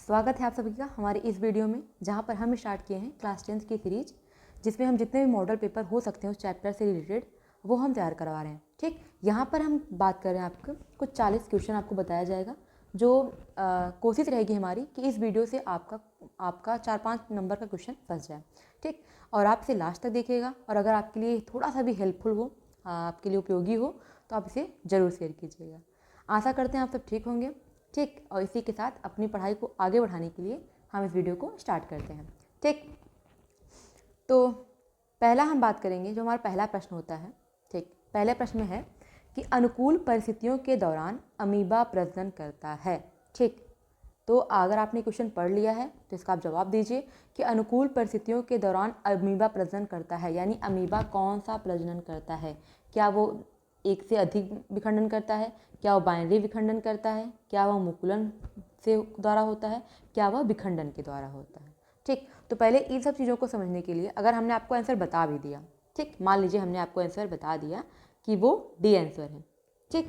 स्वागत है आप सभी का हमारे इस वीडियो में, जहां पर हम स्टार्ट किए हैं क्लास 10th की सीरीज, जिसमें हम जितने भी मॉडल पेपर हो सकते हैं उस चैप्टर से रिलेटेड वो हम तैयार करवा रहे हैं। ठीक, यहां पर हम बात कर रहे हैं, आपको कुछ 40 क्वेश्चन आपको बताया जाएगा, जो कोशिश रहेगी हमारी कि इस वीडियो से आपका 4-5 नंबर का क्वेश्चन फंस जाए। ठीक, और आप इसे लास्ट तक देखिएगा, और अगर आपके लिए थोड़ा सा भी हेल्पफुल हो, आपके लिए उपयोगी हो, तो आप इसे ज़रूर शेयर कीजिएगा। आशा करते हैं आप सब ठीक होंगे। ठीक, और इसी के साथ अपनी पढ़ाई को आगे बढ़ाने के लिए हम इस वीडियो को स्टार्ट करते हैं। ठीक, तो पहला हम बात करेंगे, जो हमारा पहला प्रश्न होता है। ठीक, पहले प्रश्न में है कि अनुकूल परिस्थितियों के दौरान अमीबा प्रजनन करता है। ठीक, तो अगर आपने क्वेश्चन पढ़ लिया है तो इसका आप जवाब दीजिए कि अनुकूल परिस्थितियों के दौरान अमीबा प्रजनन करता है, यानी अमीबा कौन सा प्रजनन करता है। क्या वो एक से अधिक विखंडन करता है, क्या वो बाइनरी विखंडन करता है, क्या वह मुकुलन से द्वारा होता है, क्या वह विखंडन के द्वारा होता है। ठीक, तो पहले इन सब चीज़ों को समझने के लिए अगर हमने आपको आंसर बता भी दिया, ठीक, मान लीजिए हमने आपको आंसर बता दिया कि वो डी आंसर है। ठीक,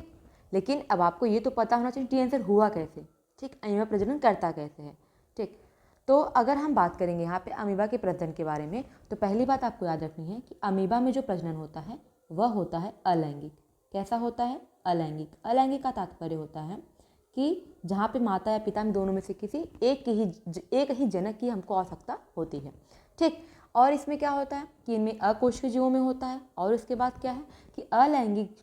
लेकिन अब आपको ये तो पता होना चाहिए डी आंसर हुआ कैसे। ठीक, अमीबा प्रजनन करता कैसे है। ठीक, तो अगर हम बात करेंगे यहाँ पे अमीबा के प्रजनन के बारे में, तो पहली बात आपको याद रखनी है कि अमीबा में जो प्रजनन होता है वह होता है अलैंगिक। कैसा होता है? अलैंगिक। अलैंगिक का तात्पर्य होता है कि जहाँ पे माता या पिता में दोनों में से किसी एक ही जनक की हमको आवश्यकता होती है। ठीक, और इसमें क्या होता है कि इनमें अकोशिकीय जीवों में होता है, और उसके बाद क्या है कि अलैंगिक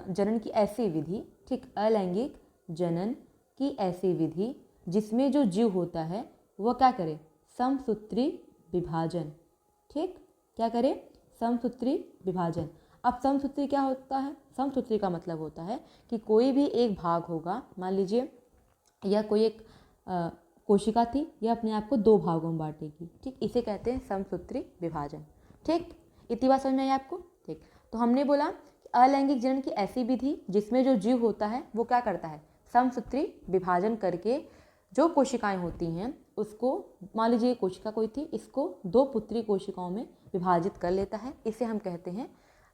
जनन की ऐसी विधि, ठीक, अलैंगिक जनन की ऐसी विधि जिसमें जो जीव होता है वह क्या करे? समसूत्री विभाजन। ठीक, क्या करे? समसूत्री विभाजन। अब समसूत्री क्या होता है? समसूत्री का मतलब होता है कि कोई भी एक भाग होगा, मान लीजिए यह कोई एक कोशिका थी, यह अपने आप को दो भागों में बांटेगी। ठीक, इसे कहते हैं समसूत्री विभाजन। ठीक, इतनी बात समझ में आई आपको? ठीक, तो हमने बोला कि अलैंगिक जनन की ऐसी विधि जिसमें जो जीव होता है वो क्या करता है? समसूत्री विभाजन करके जो कोशिकाएं होती हैं उसको, मान लीजिए कोशिका कोई थी, इसको दो पुत्री कोशिकाओं में विभाजित कर लेता है। इसे हम कहते हैं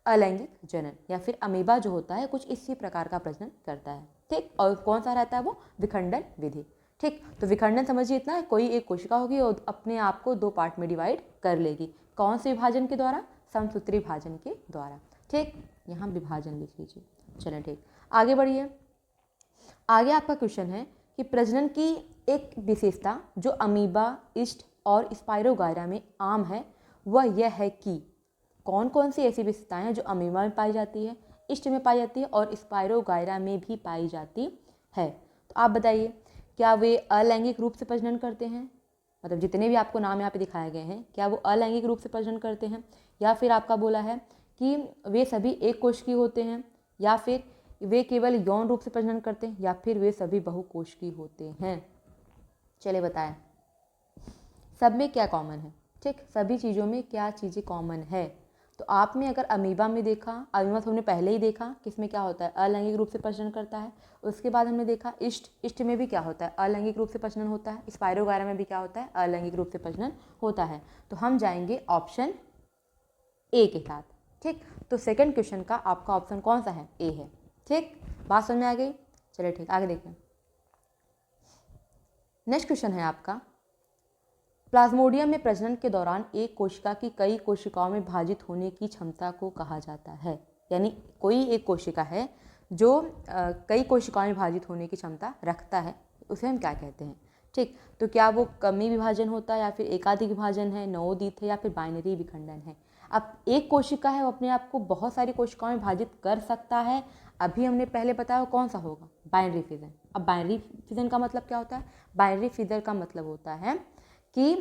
अलैंगिक जनन, या फिर अमीबा जो होता है कुछ इसी प्रकार का प्रजनन करता है। ठीक, और कौन सा रहता है वो? विखंडन विधि। ठीक, तो विखंडन समझिए इतना है, कोई एक कोशिका होगी और अपने आप को दो पार्ट में डिवाइड कर लेगी। कौन से विभाजन के द्वारा? समसूत्री विभाजन के द्वारा। ठीक, यहाँ विभाजन लिख लीजिए। चलें, ठीक, आगे बढ़िए। आगे आपका क्वेश्चन है कि प्रजनन की एक विशेषता जो अमीबा, ईस्ट और स्पाइरोगायरा में आम है वह यह है कि कौन कौन सी ऐसी विशेषताएं हैं जो अमीबा में पाई जाती है, ईस्ट में पाई जाती है और स्पाइरोगायरा में भी पाई जाती है। तो आप बताइए, क्या वे अलैंगिक रूप से प्रजनन करते हैं? मतलब जितने भी आपको नाम यहाँ पे दिखाए गए हैं, क्या वो अलैंगिक रूप से प्रजनन करते हैं, या फिर आपका बोला है कि वे सभी एक कोशिकीय होते हैं, या फिर वे केवल यौन रूप से प्रजनन करते हैं, या फिर वे सभी बहुकोशिकीय होते हैं? चलिए बताएं, सब में क्या कॉमन है? ठीक, सभी चीज़ों में क्या चीज़ें कॉमन है? तो आपने अगर अमीबा में देखा, अमीबा तो हमने पहले ही देखा कि इसमें क्या होता है? अलैंगिक रूप से प्रजनन करता है। उसके बाद हमने देखा ईस्ट में भी क्या होता है? अलैंगिक रूप से प्रजनन होता है। स्पाइरोगायरा में भी क्या होता है? अलैंगिक रूप से प्रजनन होता है। तो हम जाएंगे ऑप्शन ए के साथ। ठीक, तो सेकंड क्वेश्चन का आपका ऑप्शन कौन सा है? ए है। ठीक, बात समझ में आ गई? चलिए ठीक, आगे देखें। नेक्स्ट क्वेश्चन है आपका, प्लाज्मोडियम में प्रजनन के दौरान एक कोशिका की कई कोशिकाओं में विभाजित होने की क्षमता को कहा जाता है। यानी कोई एक कोशिका है जो कई कोशिकाओं में विभाजित होने की क्षमता रखता है, उसे हम क्या कहते हैं? ठीक, तो क्या वो कमी विभाजन होता है, या फिर एकाधिक विभाजन है, नवोदित है, या फिर बाइनरी विखंडन है? अब एक कोशिका है वो अपने आप को बहुत सारी कोशिकाओं में विभाजित कर सकता है। अभी हमने पहले बताया वो कौन सा होगा? Binary fission. अब बाइनरी फिजन का मतलब क्या होता है? बाइनरी फिजन का मतलब होता है कि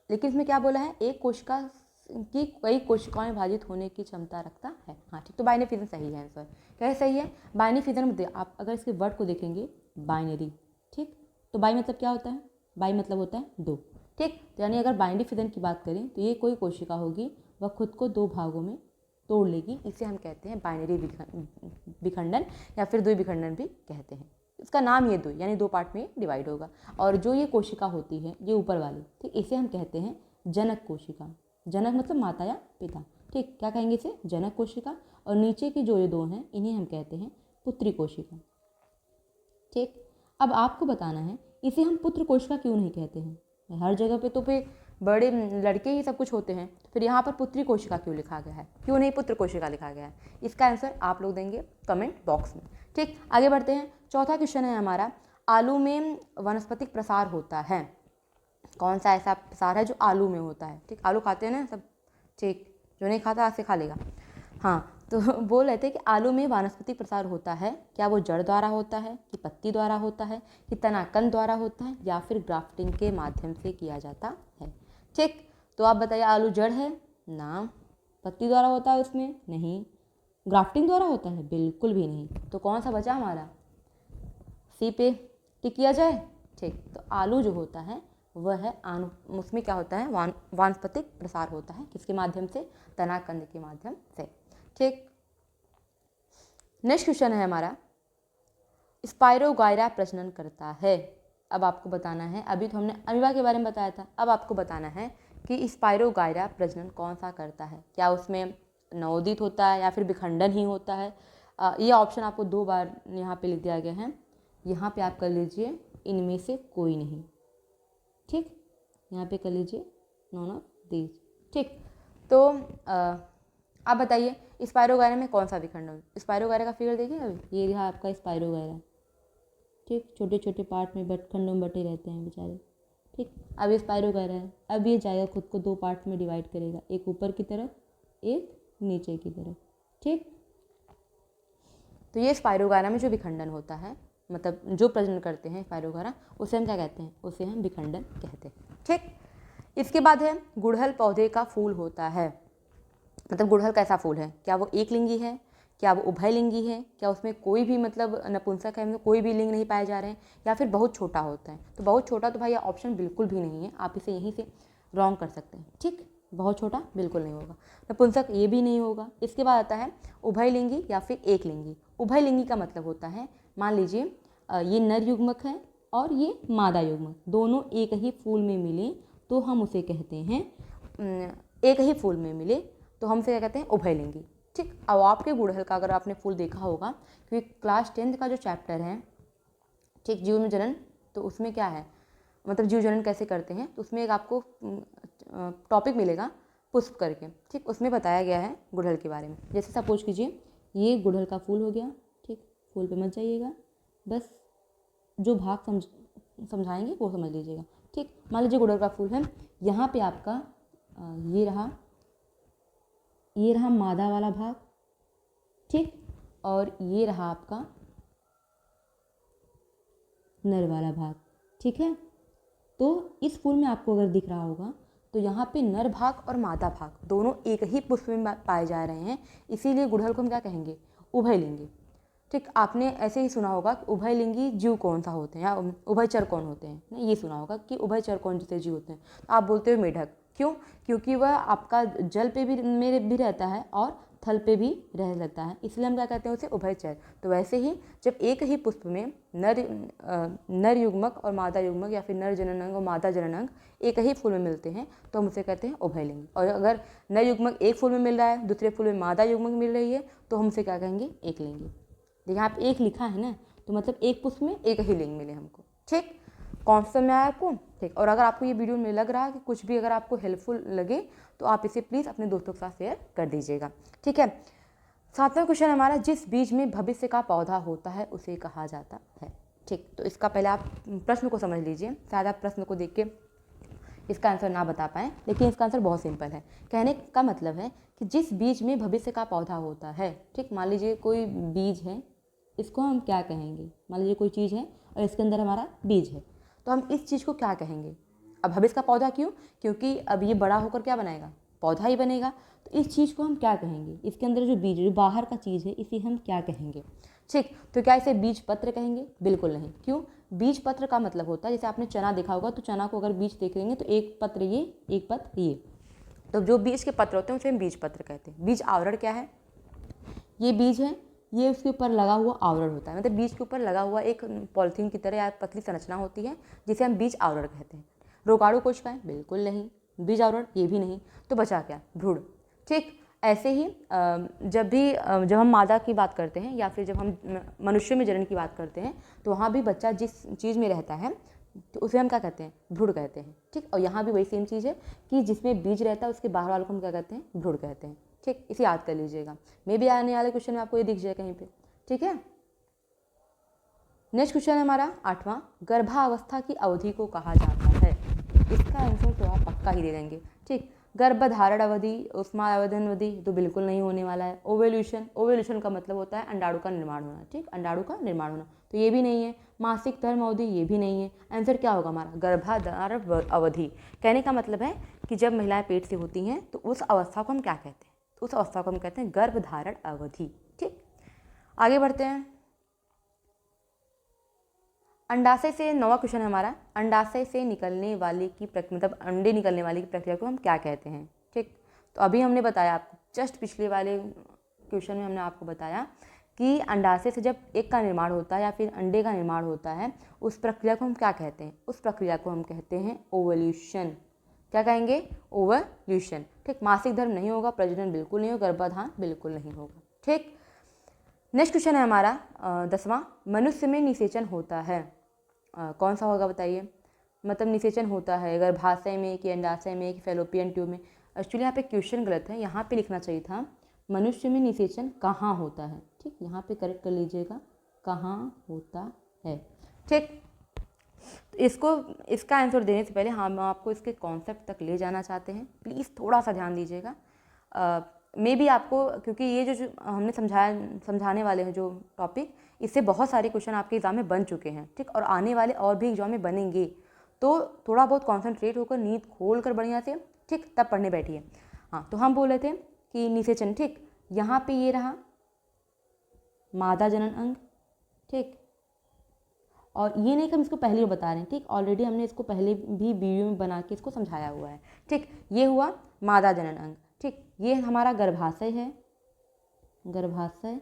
लेकिन इसमें क्या बोला है? एक कोशिका की कई कोशिकाओं में विभाजित होने की क्षमता रखता है। हाँ ठीक, तो बाइनरी फिजन सही है आंसर। कैसे सही है? बाइनरी फिजन में आप अगर इसके वर्ड को देखेंगे, बाइनरी, ठीक, तो बाई मतलब क्या होता है? बाई मतलब होता है दो। ठीक, तो यानी अगर बाइनरी फिजन की बात करें तो ये कोई कोशिका होगी वह खुद को दो भागों में तोड़ लेगी। इसे हम कहते हैं बाइनरी विखंडन, या फिर द्विविखंडन भी कहते हैं। इसका नाम ये दो, यानी दो पार्ट में डिवाइड होगा। और जो ये कोशिका होती है, ये ऊपर वाली, ठीक, इसे हम कहते हैं जनक कोशिका। जनक मतलब माता या पिता। ठीक, क्या कहेंगे इसे? जनक कोशिका। और नीचे की जो ये दो हैं इन्हें हम कहते हैं पुत्री कोशिका। ठीक, अब आपको बताना है इसे हम पुत्र कोशिका क्यों नहीं कहते हैं? हर जगह पे तो फिर बड़े लड़के ही सब कुछ होते हैं, तो फिर यहाँ पर पुत्री कोशिका क्यों लिखा गया है, क्यों नहीं पुत्र कोशिका लिखा गया है? इसका आंसर आप लोग देंगे कमेंट बॉक्स में। ठीक, आगे बढ़ते हैं। चौथा क्वेश्चन है हमारा, आलू में वनस्पतिक प्रसार होता है। कौन सा ऐसा प्रसार है जो आलू में होता है? ठीक, आलू खाते हैं ना सब, ठीक, जो नहीं खाता आज से खा लेगा। हाँ, तो बोल रहे थे कि आलू में वानस्पतिक प्रसार होता है, क्या वो जड़ द्वारा होता है, कि पत्ती द्वारा होता है, कि तनाकन द्वारा होता है, या फिर ग्राफ्टिंग के माध्यम से किया जाता है? ठीक, तो आप बताइए, आलू जड़ है ना, पत्ती द्वारा होता है उसमें नहीं, ग्राफ्टिंग द्वारा होता है बिल्कुल भी नहीं, तो कौन सा बचा हमारा? सी पे टिक किया जाए। ठीक, तो आलू जो होता है वह है उसमें क्या होता है, वानस्पतिक प्रसार होता है, किसके माध्यम से? तनाकंद के माध्यम से। ठीक, नेक्स्ट क्वेश्चन है हमारा, स्पाइरोगाइरा प्रजनन करता है। अब आपको बताना है, अभी तो हमने अमीबा के बारे में बताया था, अब आपको बताना है कि स्पाइरोगाइरा प्रजनन कौन सा करता है, क्या उसमें नवोदित होता है या फिर विखंडन ही होता है? ये ऑप्शन आपको 2 बार यहाँ पे लिख दिया गया है, यहाँ पे आप कर लीजिए इनमें से कोई नहीं। ठीक, यहाँ पे कर लीजिए नॉन ऑफ दीज। ठीक, तो आप बताइए स्पाइरोगाइरा में कौन सा विखंडन? स्पाइरोगाइरा का फिगर देखिए, अभी ये रहा आपका स्पाइरोगाइरा। ठीक, छोटे छोटे पार्ट में खंडों में बटे रहते हैं बेचारे। ठीक, अब ये स्पाइरोगाइरा है, अब ये जाएगा खुद को 2 पार्ट में डिवाइड करेगा, एक ऊपर की तरफ, एक नीचे की तरफ। ठीक, तो ये स्पाइरोगाइरा में जो विखंडन होता है, मतलब जो प्रजनन करते हैं स्पाइरोगाइरा, उसे हम क्या कहते हैं? उसे हम विखंडन कहते हैं। ठीक, इसके बाद है गुड़हल पौधे का फूल होता है। मतलब गुड़हल कैसा फूल है? क्या वो एक लिंगी है, क्या वो उभयलिंगी है, क्या उसमें कोई भी मतलब नपुंसक है, कोई भी लिंग नहीं पाए जा रहे हैं, या फिर बहुत छोटा होता है? तो बहुत छोटा तो भाई ये ऑप्शन बिल्कुल भी नहीं है, आप इसे यहीं से रॉन्ग कर सकते हैं। ठीक, बहुत छोटा बिल्कुल नहीं होगा, नपुंसक ये भी नहीं होगा। इसके बाद आता है उभयलिंगी या फिर एक लिंगी। उभयलिंगी का मतलब होता है, मान लीजिए ये नर युग्मक है और ये मादा युग्मक, दोनों एक ही फूल में मिले तो हम उसे कहते हैं, एक ही फूल में मिले तो हम उसे क्या कहते हैं? उभयलिंगी। ठीक, अब आपके गुड़हल का अगर आपने फूल देखा होगा, क्योंकि क्लास 10th का जो चैप्टर है, ठीक, जीव में जनन, तो उसमें क्या है, मतलब जीव जनन कैसे करते हैं, तो उसमें एक आपको टॉपिक मिलेगा पुष्प करके। ठीक, उसमें बताया गया है गुड़हल के बारे में। जैसे सपोज कीजिए ये गुड़हल का फूल हो गया। ठीक, फूल पे मत जाइएगा, बस जो भाग समझाएंगे वो समझ लीजिएगा। ठीक, मान लीजिए गुड़हल का फूल है, यहाँ पे आपका ये रहा मादा वाला भाग। ठीक, और ये रहा आपका नर वाला भाग। ठीक है, तो इस फूल में आपको अगर दिख रहा होगा तो यहाँ पे नर भाग और मादा भाग दोनों एक ही पुष्प में पाए जा रहे हैं, इसीलिए गुड़हल को हम क्या कहेंगे? उभयलिंगी। ठीक, आपने ऐसे ही सुना होगा कि उभयलिंगी जीव कौन सा होते हैं या उभयचर कौन होते हैं, नहीं ये सुना होगा कि उभयचर कौन जैसे जीव होते हैं, तो आप बोलते हो मेढक। क्यों? क्योंकि वह आपका जल पे भी में भी रहता है और थल पे भी रह लगता है, इसलिए हम क्या कहते हैं उसे उभयचर। तो वैसे ही जब एक ही पुष्प में नर युग्मक और मादा युग्मक या फिर नर जननांग और मादा जननांग एक ही फूल में मिलते हैं तो हम उसे कहते हैं उभयलिंगी। और अगर नर युग्मक एक फूल में मिल रहा है, दूसरे फूल में मादा युग्मक मिल रही है, तो हम उसे क्या कहेंगे? एक लिंगी। देखिए आप एक लिखा है ना, तो मतलब एक पुष्प में एक ही लिंग मिले हमको। ठीक, कौन सा में आया आपको? ठीक, और अगर आपको ये वीडियो में लग रहा है कि कुछ भी अगर आपको हेल्पफुल लगे तो आप इसे प्लीज़ अपने दोस्तों के साथ शेयर कर दीजिएगा। ठीक है, 7वां क्वेश्चन हमारा, जिस बीज में भविष्य का पौधा होता है उसे कहा जाता है। ठीक, तो इसका पहले आप प्रश्न को समझ लीजिए, शायद आप प्रश्न को देख के इसका आंसर ना बता पाएँ, लेकिन इसका आंसर बहुत सिंपल है। कहने का मतलब है कि जिस बीज में भविष्य का पौधा होता है। ठीक, मान लीजिए कोई बीज है, इसको हम क्या कहेंगे? मान लीजिए कोई चीज़ है और इसके अंदर हमारा बीज है, तो हम इस चीज़ को क्या कहेंगे? अब भविष्य का पौधा क्यों? क्योंकि अब ये बड़ा होकर क्या बनाएगा? पौधा ही बनेगा। तो इस चीज़ को हम क्या कहेंगे? इसके अंदर जो बीज, जो बाहर का चीज़ है, इसे हम क्या कहेंगे? ठीक, तो क्या इसे बीज पत्र कहेंगे? बिल्कुल नहीं। क्यों? बीज पत्र का मतलब होता है, जैसे आपने चना देखा होगा, तो चना को अगर बीज देख लेंगे तो एक पत्र ये, एक पत्र ये, तो जो बीज के पत्र होते हैं उसे हम बीज पत्र कहते हैं। बीज आवरण क्या है? ये बीज है, ये उसके ऊपर लगा हुआ आवरण होता है, मतलब बीज के ऊपर लगा हुआ एक पॉलिथीन की तरह या पतली संरचना होती है जिसे हम बीज आवरण कहते हैं। रोगाणु कोशिकाएं? बिल्कुल नहीं। बीज आवरण? ये भी नहीं। तो बचा क्या? भ्रूण। ठीक, ऐसे ही जब हम मादा की बात करते हैं या फिर जब हम मनुष्य में जनन की बात करते हैं तो वहाँ भी बच्चा जिस चीज़ में रहता है तो उसे हम क्या कहते हैं, भ्रूण कहते हैं। ठीक, और यहाँ भी वही सेम चीज़ है कि जिसमें बीज रहता है उसके बाहर वालों को हम क्या कहते हैं, भ्रूण कहते हैं। ठीक, इसे याद कर लीजिएगा, मे भी आने वाले क्वेश्चन में आपको ये दिख जाए कहीं पे। ठीक है, नेक्स्ट क्वेश्चन है हमारा 8वां, गर्भावस्था की अवधि को कहा जाता है। इसका आंसर तो आप पक्का ही दे देंगे। ठीक, गर्भधारण अवधि, ऊष्मावधान अवधि तो बिल्कुल नहीं होने वाला है। ओवेल्यूशन, ओवेल्यूशन का मतलब होता है अंडाणु का निर्माण होना। ठीक, अंडाणु का निर्माण होना, तो ये भी नहीं है। मासिक धर्म अवधि, ये भी नहीं है। आंसर क्या होगा हमारा, गर्भधारण अवधि। कहने का मतलब है कि जब महिलाएं पेट से होती हैं तो उस अवस्था को हम क्या कहते हैं, तो उस अवस्था को हम कहते हैं गर्भधारण अवधि। ठीक, आगे बढ़ते हैं। अंडाशय से 9वां क्वेश्चन है हमारा, अंडाशय से निकलने वाली की मतलब अंडे निकलने वाली की प्रक्रिया को हम क्या कहते हैं। ठीक, तो अभी हमने बताया आपको, जस्ट पिछले वाले क्वेश्चन में हमने आपको बताया कि अंडाशय से जब एक का निर्माण होता है या फिर अंडे का निर्माण होता है, उस प्रक्रिया को हम क्या कहते हैं, उस प्रक्रिया को हम कहते हैं ओवल्यूशन। क्या कहेंगे, ओवल्यूशन। ठीक, मासिक धर्म नहीं होगा, प्रजनन बिल्कुल नहीं होगा, गर्भाधान बिल्कुल नहीं होगा। ठीक, नेक्स्ट क्वेश्चन है हमारा 10वां, मनुष्य में निषेचन होता है। कौन सा होगा बताइए, मतलब निषेचन होता है गर्भाशय में कि अंडाशय में कि फैलोपियन ट्यूब में। एक्चुअली यहाँ पे क्वेश्चन गलत है, यहाँ पे लिखना चाहिए था मनुष्य में निषेचन कहाँ होता है। ठीक, यहाँ पे करेक्ट कर लीजिएगा, कहाँ होता है। ठीक, तो इसका आंसर देने से पहले हम आपको इसके कॉन्सेप्ट तक ले जाना चाहते हैं, प्लीज़ थोड़ा सा ध्यान दीजिएगा। मे भी आपको, क्योंकि ये जो हमने समझाने वाले हैं जो टॉपिक, इससे बहुत सारे क्वेश्चन आपके एग्जाम में बन चुके हैं। ठीक, और आने वाले और भी एग्जाम में बनेंगे, तो थोड़ा बहुत कॉन्सेंट्रेट होकर, नींद खोल कर बढ़िया से, ठीक, तब पढ़ने बैठिए। हाँ, तो हम बोल रहे थे कि निषेचन, ठीक, यहाँ पे ये रहा मादा जनन अंग। ठीक, और ये नहीं कि हम इसको पहले ही बता रहे हैं। ठीक, ऑलरेडी हमने इसको पहले भी वीडियो में बना के इसको समझाया हुआ है। ठीक, ये हुआ मादा जनन अंग। ठीक, ये हमारा गर्भाशय है, गर्भाशय।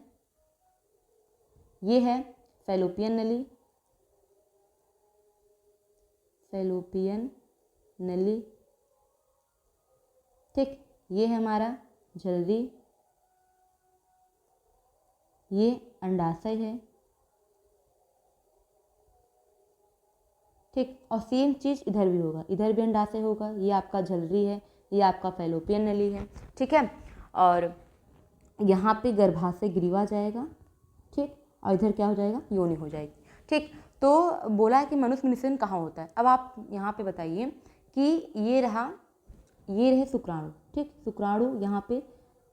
ये है फैलोपियन नली, फैलोपियन नली। ठीक, ये है हमारा झिल्ली, ये अंडाशय है। ठीक, और सेम चीज़ इधर भी होगा, इधर भी अंडाशय होगा। ये आपका झिल्ली है, ये आपका फैलोपियन नली है। ठीक है, और यहाँ पे गर्भाशय ग्रीवा जाएगा। ठीक, और इधर क्या हो जाएगा, योनि हो जाएगी। ठीक, तो बोला है कि मनुष्य में निषेचन कहाँ होता है। अब आप यहाँ पे बताइए कि ये रहे शुक्राणु। ठीक, शुक्राणु यहाँ पे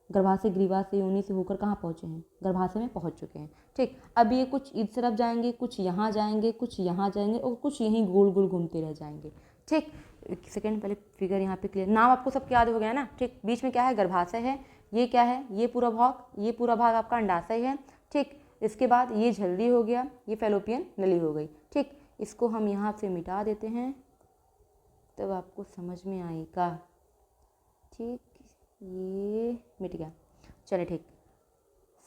गर्भाशय ग्रीवा से, योनि से होकर कहाँ पहुँचे हैं, गर्भाशय में पहुँच चुके हैं। ठीक, अब ये कुछ इस तरफ जाएंगे, कुछ यहाँ जाएंगे, कुछ यहाँ जाएंगे, और कुछ यहीं गोल गोल घूमते रह जाएंगे। ठीक, एक सेकेंड पहले फिगर यहाँ पे क्लियर, नाम आपको सबके याद हो गया ना। ठीक, बीच में क्या है, गर्भाशय है। ये क्या है, ये पूरा भाग आपका अंडाशय है। ठीक, इसके बाद ये झिल्ली हो गया, ये फैलोपियन नली हो गई। ठीक, इसको हम यहाँ से मिटा देते हैं, तब आपको समझ में आएगा। ठीक, ये मिट गया, चले, ठीक,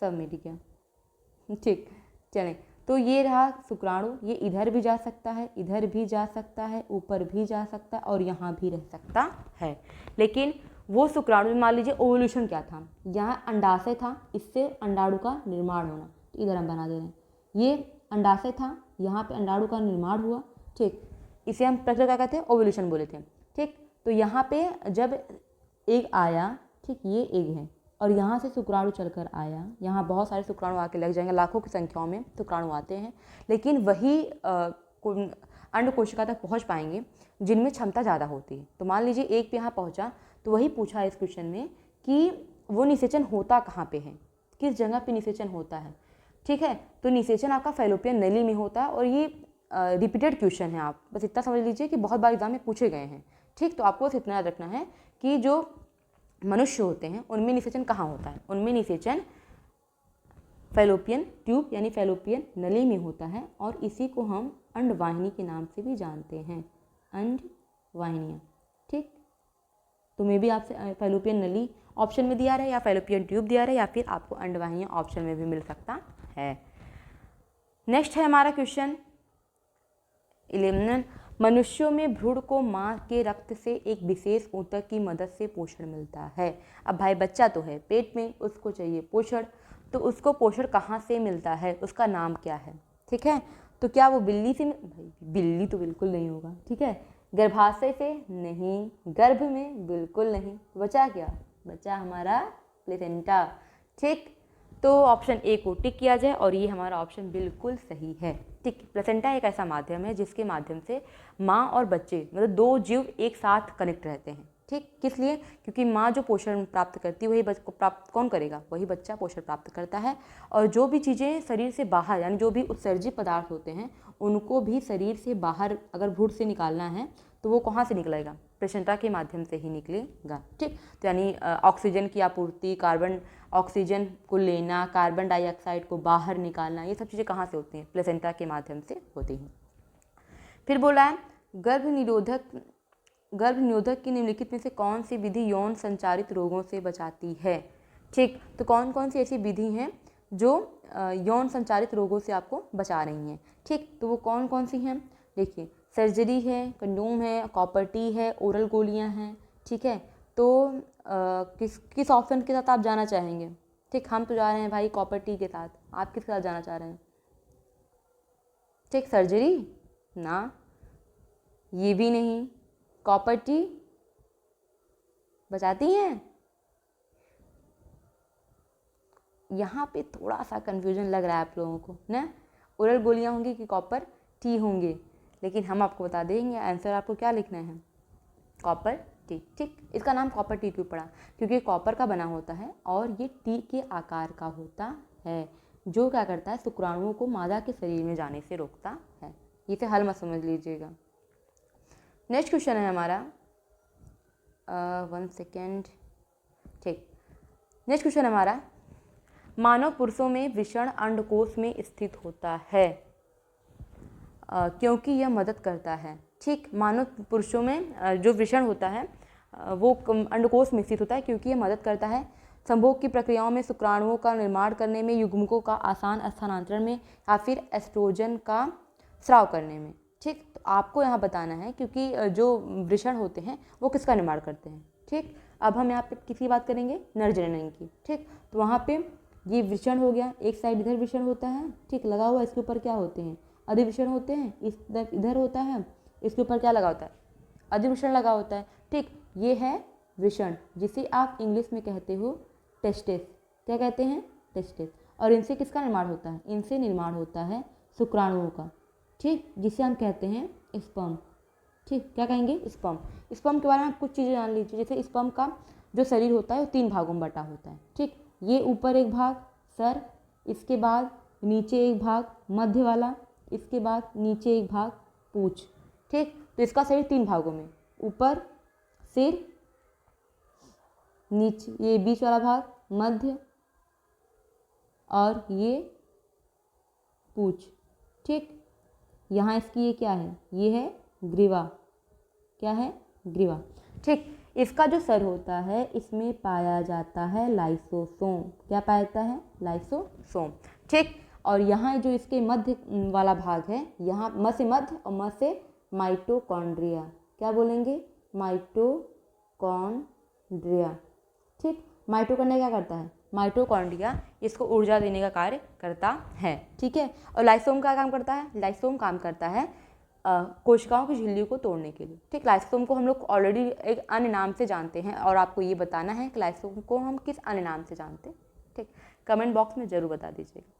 सब मिट गया। ठीक, चलें, तो ये रहा शुक्राणु। ये इधर भी जा सकता है, इधर भी जा सकता है, ऊपर भी जा सकता है, और यहाँ भी रह सकता है। लेकिन वो शुक्राणु में मान लीजिए ओवल्यूशन क्या था, यहाँ अंडाशय था, इससे अंडाणु का निर्माण होना। तो इधर हम बना दे रहे हैं, ये अंडाशय था, यहाँ पे अंडाणु का निर्माण हुआ। ठीक, इसे हम प्रक्रिया क्या कहते हैं, ओवल्यूशन बोले थे। ठीक, तो यहाँ पे जब एग आया, ठीक, ये एग है, और यहाँ से शुक्राणु चलकर आया, यहाँ बहुत सारे शुक्राणु आके लग जाएंगे, लाखों की संख्याओं में शुक्राणु आते हैं, लेकिन वही अंड कोशिका तक पहुँच पाएंगे जिनमें क्षमता ज़्यादा होती है। तो मान लीजिए एक पे यहाँ पहुँचा, तो वही पूछा है इस क्वेश्चन में कि वो निषेचन होता कहाँ पे है, किस जगह पे निषेचन होता है। ठीक है, तो निषेचन आपका फैलोपियन नली में होता है, और ये रिपीटेड क्वेश्चन है, आप बस इतना समझ लीजिए कि बहुत बार एग्जाम में पूछे गए हैं। ठीक, तो आपको बस इतना याद रखना है कि जो मनुष्य होते हैं उनमें निषेचन कहाँ होता है, उनमें निषेचन फैलोपियन ट्यूब यानी फैलोपियन नली में होता है, और इसी को हम अंडवाहिनी के नाम से भी जानते हैं, अंडवाहिनियाँ। ठीक, तो मे भी आपसे फैलोपियन नली ऑप्शन में दिया रहे, या फैलोपियन ट्यूब दिया रहे, या फिर आपको अंडवाहिनियाँ ऑप्शन में भी मिल सकता है। नेक्स्ट है हमारा क्वेश्चन 11, मनुष्यों में भ्रूण को माँ के रक्त से एक विशेष ऊतक की मदद से पोषण मिलता है। अब भाई बच्चा तो है पेट में, उसको चाहिए पोषण, तो उसको पोषण कहाँ से मिलता है, उसका नाम क्या है। ठीक है, तो क्या वो बिल्ली से? भाई बिल्ली तो बिल्कुल नहीं होगा, ठीक है। गर्भाशय से? नहीं। गर्भ में? बिल्कुल नहीं। बचा क्या? बचा हमारा प्लेसेंटा, ठीक। तो ऑप्शन ए को टिक किया जाए और ये हमारा ऑप्शन बिल्कुल सही है, ठीक। प्लेसेंटा एक ऐसा माध्यम है जिसके माध्यम से माँ और बच्चे मतलब दो जीव एक साथ कनेक्ट रहते हैं, ठीक। किस लिए? क्योंकि माँ जो पोषण प्राप्त करती है वही को प्राप्त कौन करेगा? वही बच्चा पोषण प्राप्त करता है। और जो भी चीज़ें शरीर से बाहर यानी जो भी उत्सर्जित पदार्थ होते हैं उनको भी शरीर से बाहर अगर भ्रूण से निकालना है तो वो कहाँ से निकलेगा? प्लेसेंटा के माध्यम से ही निकलेगा, ठीक। तो यानी ऑक्सीजन की आपूर्ति, कार्बन ऑक्सीजन को लेना, कार्बन डाइऑक्साइड को बाहर निकालना, ये सब चीज़ें कहाँ से होती हैं? प्लेसेंटा के माध्यम से होती हैं। फिर बोला है गर्भ निरोधक की निम्नलिखित में से कौन सी विधि यौन संचारित रोगों से बचाती है, ठीक। तो कौन कौन सी ऐसी विधि हैं जो यौन संचारित रोगों से आपको बचा रही हैं, ठीक। तो वो कौन कौन सी हैं? देखिए, सर्जरी है, कंडोम है, कॉपर टी है, ओरल गोलियां हैं, ठीक है। तो किस ऑप्शन के साथ आप जाना चाहेंगे? ठीक, हम तो जा रहे हैं भाई कॉपर टी के साथ, आप किसके साथ जाना चाह रहे हैं? ठीक, सर्जरी ना, ये भी नहीं, कॉपर टी बचाती हैं। यहाँ पे थोड़ा सा कंफ्यूजन लग रहा है आप लोगों को ना, ओरल गोलियां होंगी कि कॉपर टी होंगे, लेकिन हम आपको बता देंगे आंसर आपको क्या लिखना है, कॉपर टी, ठीक। इसका नाम कॉपर टी क्यों पड़ा? क्योंकि कॉपर का बना होता है और ये टी के आकार का होता है, जो क्या करता है, शुक्राणुओं को मादा के शरीर में जाने से रोकता है। इसे हल मत समझ लीजिएगा। नेक्स्ट क्वेश्चन है हमारा 1 सेकेंड, ठीक। नेक्स्ट क्वेश्चन हमारा, मानव पुरुषों में वृषण अंडकोश में स्थित होता है क्योंकि यह मदद करता है, ठीक। मानव पुरुषों में जो वृषण होता है वो अंडकोश में स्थित होता है क्योंकि यह मदद करता है संभोग की प्रक्रियाओं में, शुक्राणुओं का निर्माण करने में, युग्मकों का आसान स्थानांतरण में या फिर एस्ट्रोजन का स्राव करने में, ठीक। तो आपको यहाँ बताना है क्योंकि जो वृषण होते हैं वो किसका निर्माण करते हैं, ठीक। अब हम यहाँ पे किसकी बात करेंगे? नर जनन की, ठीक। तो वहाँ पे ये वृषण हो गया, एक साइड इधर वृषण होता है, ठीक, लगा हुआ, इसके ऊपर क्या होते हैं? अधिवृषण होते हैं, इस इधर होता है, इसके ऊपर क्या लगा होता है? अधिवृषण लगा होता है, ठीक। ये है वृषण जिसे आप इंग्लिश में कहते हो टेस्टिस, क्या कहते हैं? टेस्टिस। और इनसे किसका निर्माण होता है? इनसे निर्माण होता है शुक्राणुओं का, ठीक, जिसे हम कहते हैं स्पर्म, ठीक। क्या कहेंगे? स्पर्म। स्पर्म के बारे में आप कुछ चीज़ें जान लीजिए, जैसे स्पर्म का जो शरीर होता है वो 3 भागों में बटा होता है, ठीक। ये ऊपर एक भाग सर, इसके बाद नीचे एक भाग मध्य वाला, इसके बाद नीचे एक भाग पूंछ, ठीक। तो इसका शरीर 3 भागों में, ऊपर सिर, नीचे ये बीच वाला भाग मध्य, और ये पूंछ, ठीक। यहाँ इसकी ये क्या है? ये है ग्रीवा, क्या है? ग्रीवा, ठीक। इसका जो सर होता है इसमें पाया जाता है लाइसोसोम, क्या पाया जाता है? लाइसोसोम, ठीक। और यहाँ जो इसके मध्य वाला भाग है, यहाँ म से मध्य और म से माइटोकॉन्ड्रिया, क्या बोलेंगे? माइटोकॉन्ड्रिया, ठीक। माइटोकॉन्ड्रिया क्या करता है? माइटोकॉन्ड्रिया इसको ऊर्जा देने का कार्य करता है, ठीक है। और लाइसोम क्या काम करता है? लाइसोम काम करता है कोशिकाओं की झिल्ली को तोड़ने के लिए, ठीक। लाइसोम को हम लोग ऑलरेडी एक अन्य नाम से जानते हैं और आपको ये बताना है कि लाइसोम को हम किस अन्य नाम से जानते हैं, ठीक। कमेंट बॉक्स में जरूर बता दीजिएगा।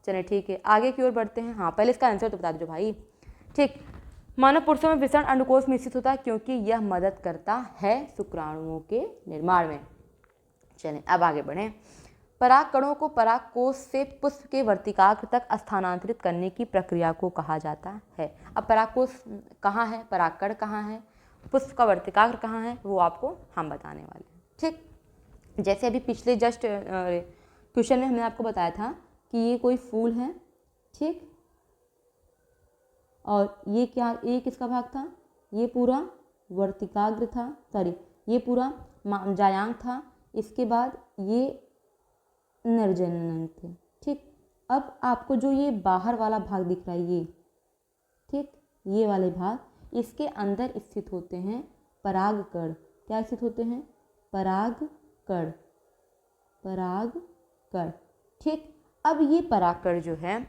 चलिए ठीक है, आगे की ओर बढ़ते हैं। हाँ, पहले इसका आंसर तो बता दीजिए भाई, ठीक। मानव पुरुषों में वृषण अंडकोश में स्थित होता है क्योंकि यह मदद करता है शुक्राणुओं के निर्माण में। चलें अब आगे बढ़ें। पराग कणों को परागकोश से पुष्प के वर्तिकाग्र तक स्थानांतरित करने की प्रक्रिया को कहा जाता है। अब परागकोश कहाँ है, परागकण कहाँ है, पुष्प का वर्तिकाग्र कहाँ है, वो आपको हम बताने वाले हैं, ठीक। जैसे अभी पिछले जस्ट क्वेश्चन में हमने आपको बताया था कि ये कोई फूल है, ठीक, और ये क्या, ये किसका भाग था? ये पूरा वर्तिकाग्र था, सॉरी ये पूरा जायांग था, इसके बाद ये नरजनन थे, ठीक। अब आपको जो ये बाहर वाला भाग दिख रहा है ये, ठीक, ये वाले भाग, इसके अंदर स्थित होते हैं परागकण, क्या स्थित होते हैं? परागकण, परागकण, ठीक। अब ये परागकण जो है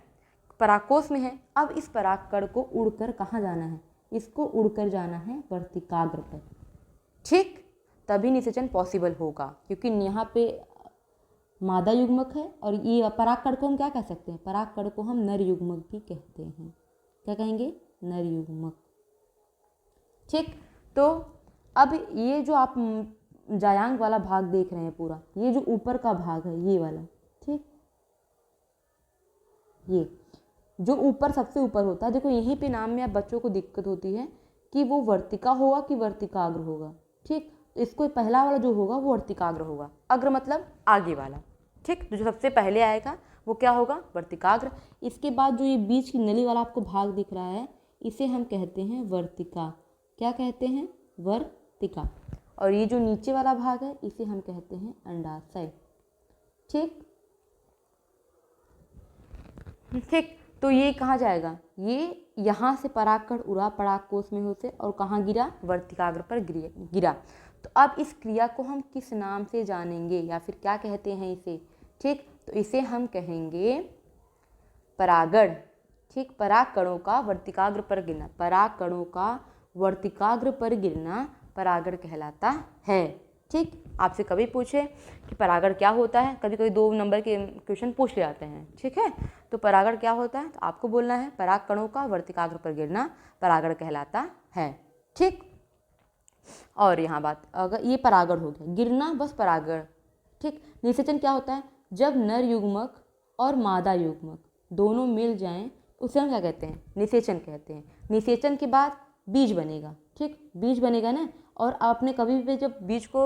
परागकोश में है। अब इस परागकण को उड़कर कहाँ जाना है, इसको उड़कर जाना है वर्तिकाग्र पर, ठीक, तभी निषेचन पॉसिबल होगा, क्योंकि यहाँ पे मादा युग्मक है और ये परागकण को हम क्या कह सकते हैं, परागकण को हम नर युग्मक भी कहते हैं। क्या कहेंगे, नर युग्मक, ठीक। तो अब ये जो आप जायांग वाला भाग देख रहे हैं पूरा, ये जो ऊपर का भाग है ये वाला, ठीक, ये जो ऊपर सबसे ऊपर होता है, देखो यहीं पे नाम में अब बच्चों को दिक्कत होती है कि वो वर्तिका होगा कि वर्तिकाग्र होगा, ठीक। तो इसको पहला वाला जो होगा वो वर्तिकाग्र होगा, अग्र मतलब आगे वाला, ठीक। तो जो सबसे पहले आएगा वो क्या होगा, वर्तिकाग्र। इसके बाद जो ये बीच की नली वाला आपको भाग दिख रहा है इसे हम कहते हैं वर्तिका। क्या कहते हैं, वर्तिका। और ये जो नीचे वाला भाग है इसे हम कहते हैं अंडाशय, ठीक ठीक। तो ये कहाँ जाएगा, ये यहाँ से परागकण उड़ा परागकोश में होते और कहाँ गिरा, वर्तिकाग्र पर गिरा। तो अब इस क्रिया को हम किस नाम से जानेंगे या फिर क्या कहते हैं इसे, ठीक। तो इसे हम कहेंगे परागण, ठीक। परागकणों का वर्तिकाग्र पर गिरना, परागकणों का वर्तिकाग्र पर गिरना परागण कहलाता है, ठीक। आपसे कभी पूछे कि परागण क्या होता है, कभी कभी 2 नंबर के क्वेश्चन पूछ ले जाते हैं, ठीक है। तो परागण क्या होता है, तो आपको बोलना है परागकणों का वर्तिकाग्र पर गिरना परागण कहलाता है, ठीक। और यहाँ बात, अगर ये परागण हो गया, गिरना बस परागण, ठीक। निषेचन क्या होता है, जब नर युग्मक और मादा युग्मक दोनों मिल जाएं उसे हम क्या कहते हैं, निषेचन कहते हैं। निषेचन के बाद बीज बनेगा, ठीक, बीज बनेगा ना। और आपने कभी भी जब बीज को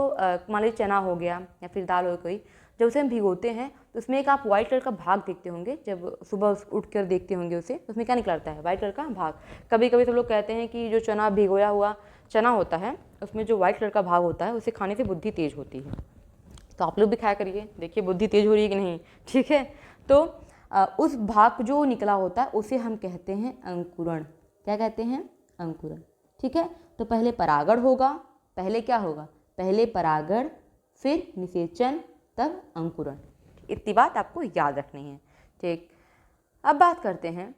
मान लीजिए चना हो गया या फिर दाल हो गई, जब उसे हम भिगोते हैं तो उसमें एक आप वाइट कलर का भाग देखते होंगे, जब सुबह उठ कर देखते होंगे उसे, तो उसमें क्या निकलता है, वाइट कलर का भाग। कभी कभी सब लोग कहते हैं कि जो चना भिगोया हुआ चना होता है उसमें जो वाइट कलर का भाग होता है उसे खाने से बुद्धि तेज होती है। तो आप लोग भी खाया करिए, देखिए बुद्धि तेज हो रही है कि नहीं, ठीक है। तो उस भाग जो निकला होता है उसे हम कहते हैं अंकुरण। क्या कहते हैं, अंकुरण, ठीक है। तो पहले परागण होगा, पहले क्या होगा, पहले परागण फिर निषेचन तब अंकुरण। इतनी बात आपको याद रखनी है, ठीक। अब बात करते हैं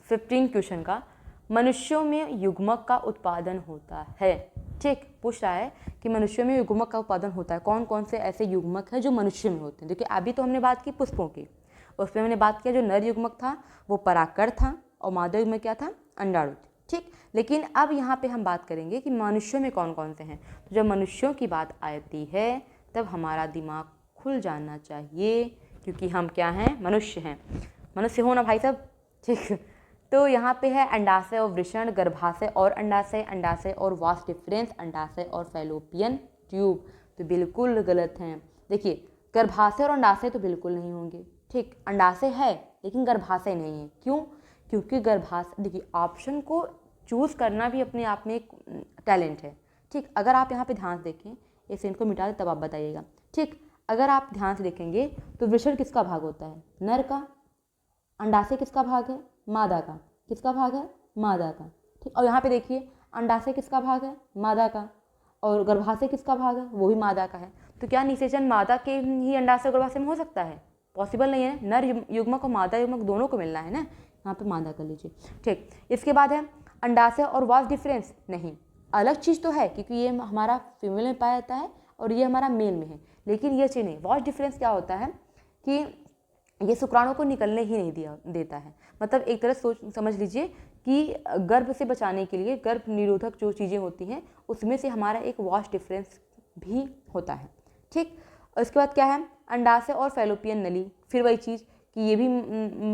15 क्वेश्चन का। मनुष्यों में युग्मक का उत्पादन होता है, ठीक। पूछ रहा है कि मनुष्यों में युग्मक का उत्पादन होता है, कौन कौन से ऐसे युग्मक हैं जो मनुष्य में होते हैं। देखिए अभी तो हमने बात की पुष्पों की, उसमें हमने बात किया जो नर युग्मक था वो परागकण था और मादा युग्मक क्या था, अंडाणु, ठीक। लेकिन अब यहाँ पे हम बात करेंगे कि मनुष्यों में कौन कौन से हैं। तो जब मनुष्यों की बात आती है तब हमारा दिमाग खुल जाना चाहिए, क्योंकि हम क्या हैं, मनुष्य हैं, मनुष्य हो ना भाई साहब, ठीक। तो यहाँ पे है अंडाशय और वृषण, गर्भाशय और अंडाशय, अंडाशय और वास डिफरेंस, अंडाशय और फैलोपियन ट्यूब। तो बिल्कुल गलत हैं। देखिए गर्भाशय और अंडाशय तो बिल्कुल नहीं होंगे, ठीक। अंडाशय है लेकिन गर्भाशय नहीं है, क्यों, क्योंकि गर्भाशय, देखिए ऑप्शन को चूज़ करना भी अपने आप में एक टैलेंट है, ठीक। अगर आप यहाँ पे ध्यान से देखें, इस इनको मिटा दें तब आप बताइएगा, ठीक। अगर आप ध्यान से देखेंगे तो वृषण किसका भाग होता है, नर का। अंडाशय किसका भाग है, मादा का। किसका भाग है, मादा का, ठीक। और यहाँ पे देखिए अंडाशय किसका भाग है, मादा का। और गर्भाशय किसका भाग है, वो भी मादा का है। तो क्या निषेचन मादा के ही अंडाशय और गर्भाशय में हो सकता है, पॉसिबल नहीं है। नर युग्मक और मादा युग्मक दोनों को मिलना है ना, यहाँ पे मादा कर लीजिए, ठीक। इसके बाद है अंडाशय और वास डिफरेंस, नहीं, अलग चीज़ तो है क्योंकि ये हमारा फीमेल में पाया जाता है और ये हमारा मेल में है, लेकिन ये चीज़ नहीं। वास डिफरेंस क्या होता है कि ये शुक्राणु को निकलने ही नहीं देता है। मतलब एक तरह सोच समझ लीजिए कि गर्भ से बचाने के लिए गर्भ निरोधक जो चीज़ें होती हैं उसमें से हमारा एक वास डिफरेंस भी होता है, ठीक। और इसके बाद क्या है, अंडाशय और फैलोपियन नली, फिर वही चीज़ कि ये भी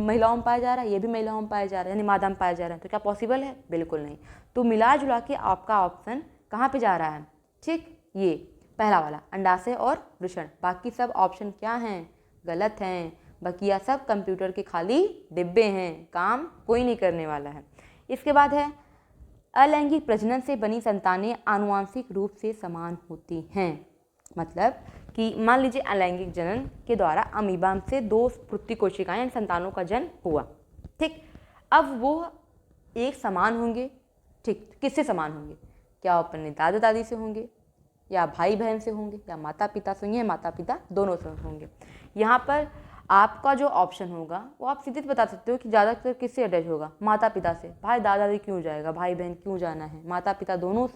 महिलाओं में पाया जा रहा है, ये भी महिलाओं में पाया जा रहा है, यानी मादा में पाया जा रहा है। तो क्या पॉसिबल है, बिल्कुल नहीं। तो मिला जुला के आपका ऑप्शन कहाँ पे जा रहा है, ठीक, ये पहला वाला अंडाशय और वृषण। बाकी सब ऑप्शन क्या हैं, गलत हैं। बकिया सब कंप्यूटर के खाली डिब्बे हैं, काम कोई नहीं करने वाला है। इसके बाद है अलैंगिक प्रजनन से बनी संतानें आनुवांशिक रूप से समान होती हैं। मतलब कि मान लीजिए अलैंगिक जनन के द्वारा अमीबा से 2 पुत्री कोशिकाएं यानी संतानों का जन्म हुआ, ठीक। अब वो एक समान होंगे, ठीक। किससे समान होंगे, क्या अपने दादा दादी से होंगे या भाई बहन से होंगे या माता पिता से होंगे, माता पिता दोनों से होंगे। यहाँ पर आपका जो ऑप्शन होगा वो आप सीधे बता सकते हो कि ज़्यादातर किससे अटैच होगा, माता पिता से। भाई दादा दादी क्यों जाएगा, भाई बहन क्यों जाना है, माता पिता दोनों।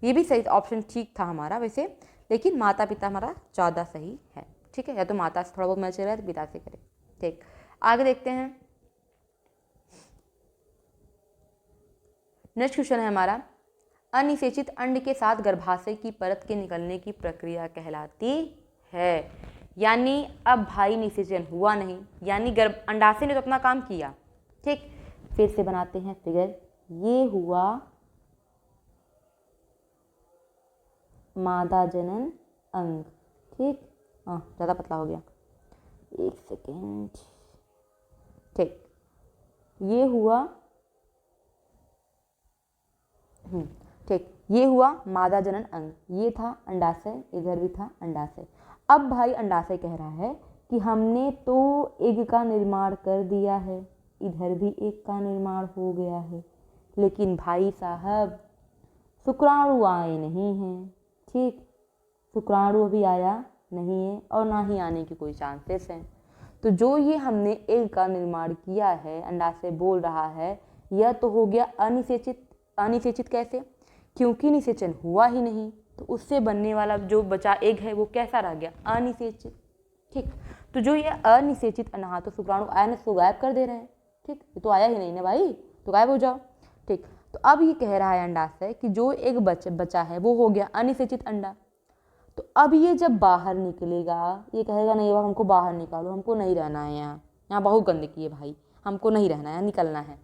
ये भी सही ऑप्शन ठीक था हमारा वैसे, लेकिन माता पिता हमारा ज़्यादा सही है। ठीक है, या तो माता से थोड़ा बहुत मैच रहा है तो पिता से करें। ठीक, आगे देखते हैं। नेक्स्ट क्वेश्चन है हमारा, अनिषेचित अंड के साथ गर्भाशय की परत के निकलने की प्रक्रिया कहलाती है। यानी अब भाई निषेचन हुआ नहीं, यानी अंडाशय ने तो अपना काम किया। ठीक, फिर से बनाते हैं फिगर। ये हुआ मादा जनन अंग। ठीक, ज़्यादा पतला हो गया, एक सेकेंड। ठीक, ये हुआ ठीक, ये हुआ मादा जनन अंग, ये था अंडाशय, इधर भी था अंडाशय। अब भाई अंडाशय कह रहा है कि हमने तो एग का निर्माण कर दिया है, इधर भी एग का निर्माण हो गया है, लेकिन भाई साहब शुक्राणु आए नहीं हैं। ठीक, शुक्राणु अभी आया नहीं है और ना ही आने की कोई चांसेस हैं। तो जो ये हमने एग का निर्माण किया है, अंडाशय बोल रहा है, यह तो हो गया अनिषेचित। अनिषेचित कैसे, क्योंकि निषेचन हुआ ही नहीं, तो उससे बनने वाला जो बचा एग है वो कैसा रह गया, अनिषेचित। ठीक, तो जो ये अनिषेचित अनाहत तो शुक्राणु आया ना, तो गायब कर दे रहे हैं। ठीक, ये तो आया ही नहीं ना भाई, तो गायब हो जाओ। ठीक, तो अब ये कह रहा है अंडाशय कि जो एग बचा है वो हो गया अनिषेचित अंडा। तो अब ये जब बाहर निकलेगा, ये कहेगा नहीं हमको बाहर निकालो, हमको नहीं रहना है यहाँ बहुत गंदगी है भाई, हमको नहीं रहना है, निकलना है।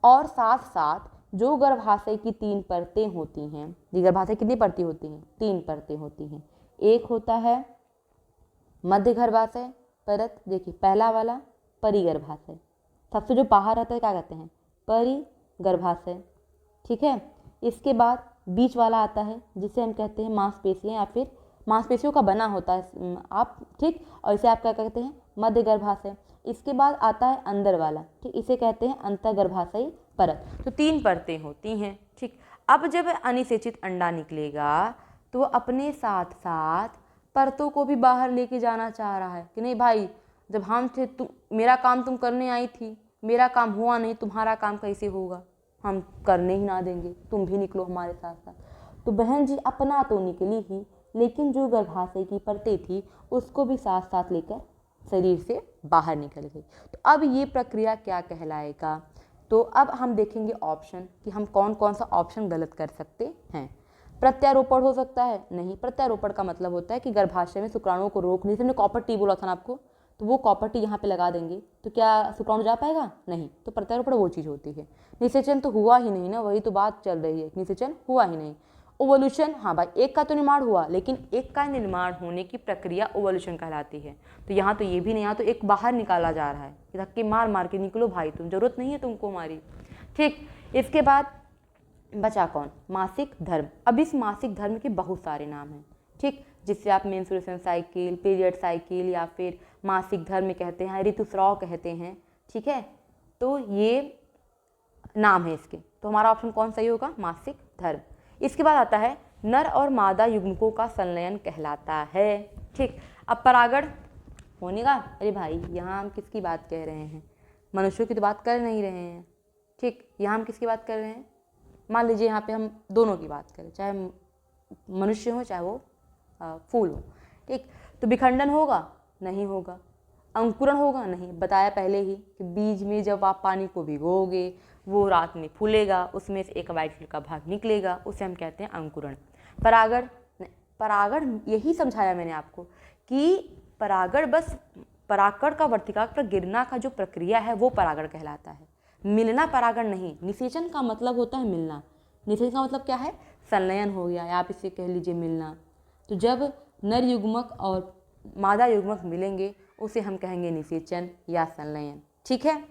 और साथ साथ जो गर्भाशय की 3 परतें होती हैं, ये गर्भाशय कितनी परतें होती हैं, 3 परतें होती हैं। एक होता है मध्य गर्भाशय परत, देखिए पहला वाला परिगर्भाशय, सबसे जो बाहर आता है क्या कहते हैं, परिगर्भाशय। ठीक है, इसके बाद बीच वाला आता है जिसे हम कहते हैं मांसपेशियां, या फिर मांसपेशियों का बना होता है आप। ठीक, और इसे आप क्या कहते हैं, मध्य गर्भाशय। इसके बाद आता है अंदर वाला, ठीक, इसे कहते हैं अंतर्गर्भाशयी परत। तो 3 परतें होती हैं। ठीक, अब जब अनिषेचित अंडा निकलेगा तो अपने साथ साथ परतों को भी बाहर लेके जाना चाह रहा है कि नहीं भाई, जब हम थे मेरा काम तुम करने आई थी, मेरा काम हुआ नहीं, तुम्हारा काम कैसे होगा, हम करने ही ना देंगे, तुम भी निकलो हमारे साथ साथ। तो बहन जी अपना तो निकली ही, लेकिन जो गर्भाशय की परतें थी उसको भी साथ साथ लेकर शरीर से बाहर निकल गई। तो अब ये प्रक्रिया क्या कहलाएगा, तो अब हम देखेंगे ऑप्शन कि हम कौन कौन सा ऑप्शन गलत कर सकते हैं। प्रत्यारोपण हो सकता है, नहीं, प्रत्यारोपण का मतलब होता है कि गर्भाशय में शुक्राणुओं को रोकने, जैसे हमने कॉपर टी बोला था ना आपको, तो वो कॉपर टी यहाँ पे लगा देंगे तो क्या शुक्राणु जा पाएगा, नहीं। तो प्रत्यारोपण वो चीज़ होती है। निषेचन तो हुआ ही नहीं ना, वही तो बात चल रही है, निषेचन हुआ ही नहीं। ओवल्यूशन, हाँ भाई एक का तो निर्माण हुआ, लेकिन एक का निर्माण होने की प्रक्रिया ओवल्यूशन कहलाती है। तो यहाँ तो ये भी नहीं, यहाँ तो एक बाहर निकाला जा रहा है, धक्के मार मार के निकलो भाई, तुम जरूरत नहीं है तुमको हमारी। ठीक, इसके बाद बचा कौन, मासिक धर्म। अब इस मासिक धर्म के बहुत सारे नाम हैं। ठीक, जिससे आप मेंस्ट्रुएशन साइकिल, पीरियड साइकिल, या फिर मासिक धर्म कहते हैं, ऋतुस्राव कहते हैं। ठीक है, तो ये नाम है इसके। तो हमारा ऑप्शन कौन सही होगा, मासिक धर्म। इसके बाद आता है नर और मादा युग्मकों का संलयन कहलाता है। ठीक, अब परागण होने का, अरे भाई यहाँ हम किसकी बात कह रहे हैं, मनुष्यों की तो बात कर नहीं रहे हैं। ठीक, यहाँ हम किसकी बात कर रहे हैं, मान लीजिए यहाँ पे हम दोनों की बात करें, चाहे मनुष्य हो चाहे वो फूल हो। ठीक, तो विखंडन होगा, नहीं होगा। अंकुरण होगा, नहीं, बताया पहले ही कि बीज में जब आप पानी को भिगोगे वो रात में फूलेगा, उसमें से एक वाइट कलर का भाग निकलेगा, उसे हम कहते हैं अंकुरण। परागण, परागण यही समझाया मैंने आपको कि परागण बस परागकण का वर्तिकाग्र पर गिरना का जो प्रक्रिया है वो परागण कहलाता है, मिलना परागण नहीं। निषेचन का मतलब होता है मिलना, निषेचन का मतलब क्या है, संलयन हो गया, आप इसे कह लीजिए मिलना। तो जब नर युग्मक और मादा युग्मक मिलेंगे उसे हम कहेंगे निषेचन या संलयन। ठीक है,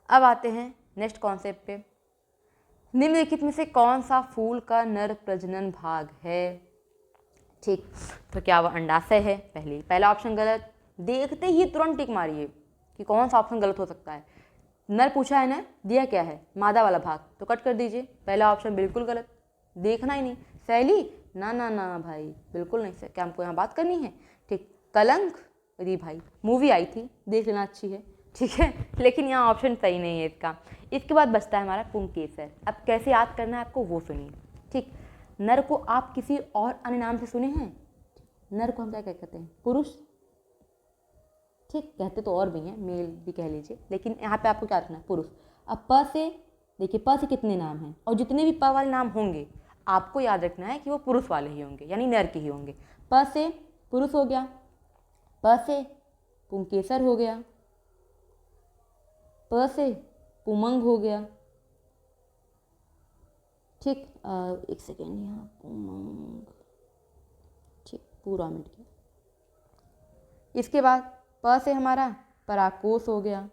अब आते हैं नेक्स्ट कॉन्सेप्ट पे। निम्नलिखित में से कौन सा फूल का नर प्रजनन भाग है। ठीक, तो क्या वह अंडाशय है, पहला ऑप्शन गलत। देखते ही तुरंत टिक मारिए कि कौन सा ऑप्शन गलत हो सकता है। नर पूछा है ना, दिया क्या है, मादा वाला भाग, तो कट कर दीजिए, पहला ऑप्शन बिल्कुल गलत, देखना ही नहीं। शैली, ना ना ना भाई बिल्कुल नहीं, क्या हमको यहाँ बात करनी है। ठीक, कलंक, अरे भाई मूवी आई थी, देख लेना, अच्छी है, ठीक है, लेकिन यहाँ ऑप्शन सही नहीं है इसका। इसके बाद बचता है हमारा पुंकेसर। अब कैसे याद करना है आपको वो सुनिए, ठीक। नर को आप किसी और अन्य नाम से सुने हैं? नर को हम क्या कहते हैं? पुरुष, ठीक, कहते तो और भी हैं, मेल भी कह लीजिए, लेकिन यहाँ पे आपको क्या रखना है? पुरुष। अब प से देखिए, प से कितने नाम हैं, और जितने भी प वाले नाम होंगे आपको याद रखना है कि वो पुरुष वाले ही होंगे, यानी नर के ही होंगे। प से पुरुष हो गया, प से पुंकेसर हो गया, प से पुमंग हो गया, ठीक। एक सेकेंड, यहाँ पुमंग, ठीक, पूरा मिट गया। इसके बाद प से हमारा पराकोस हो गया,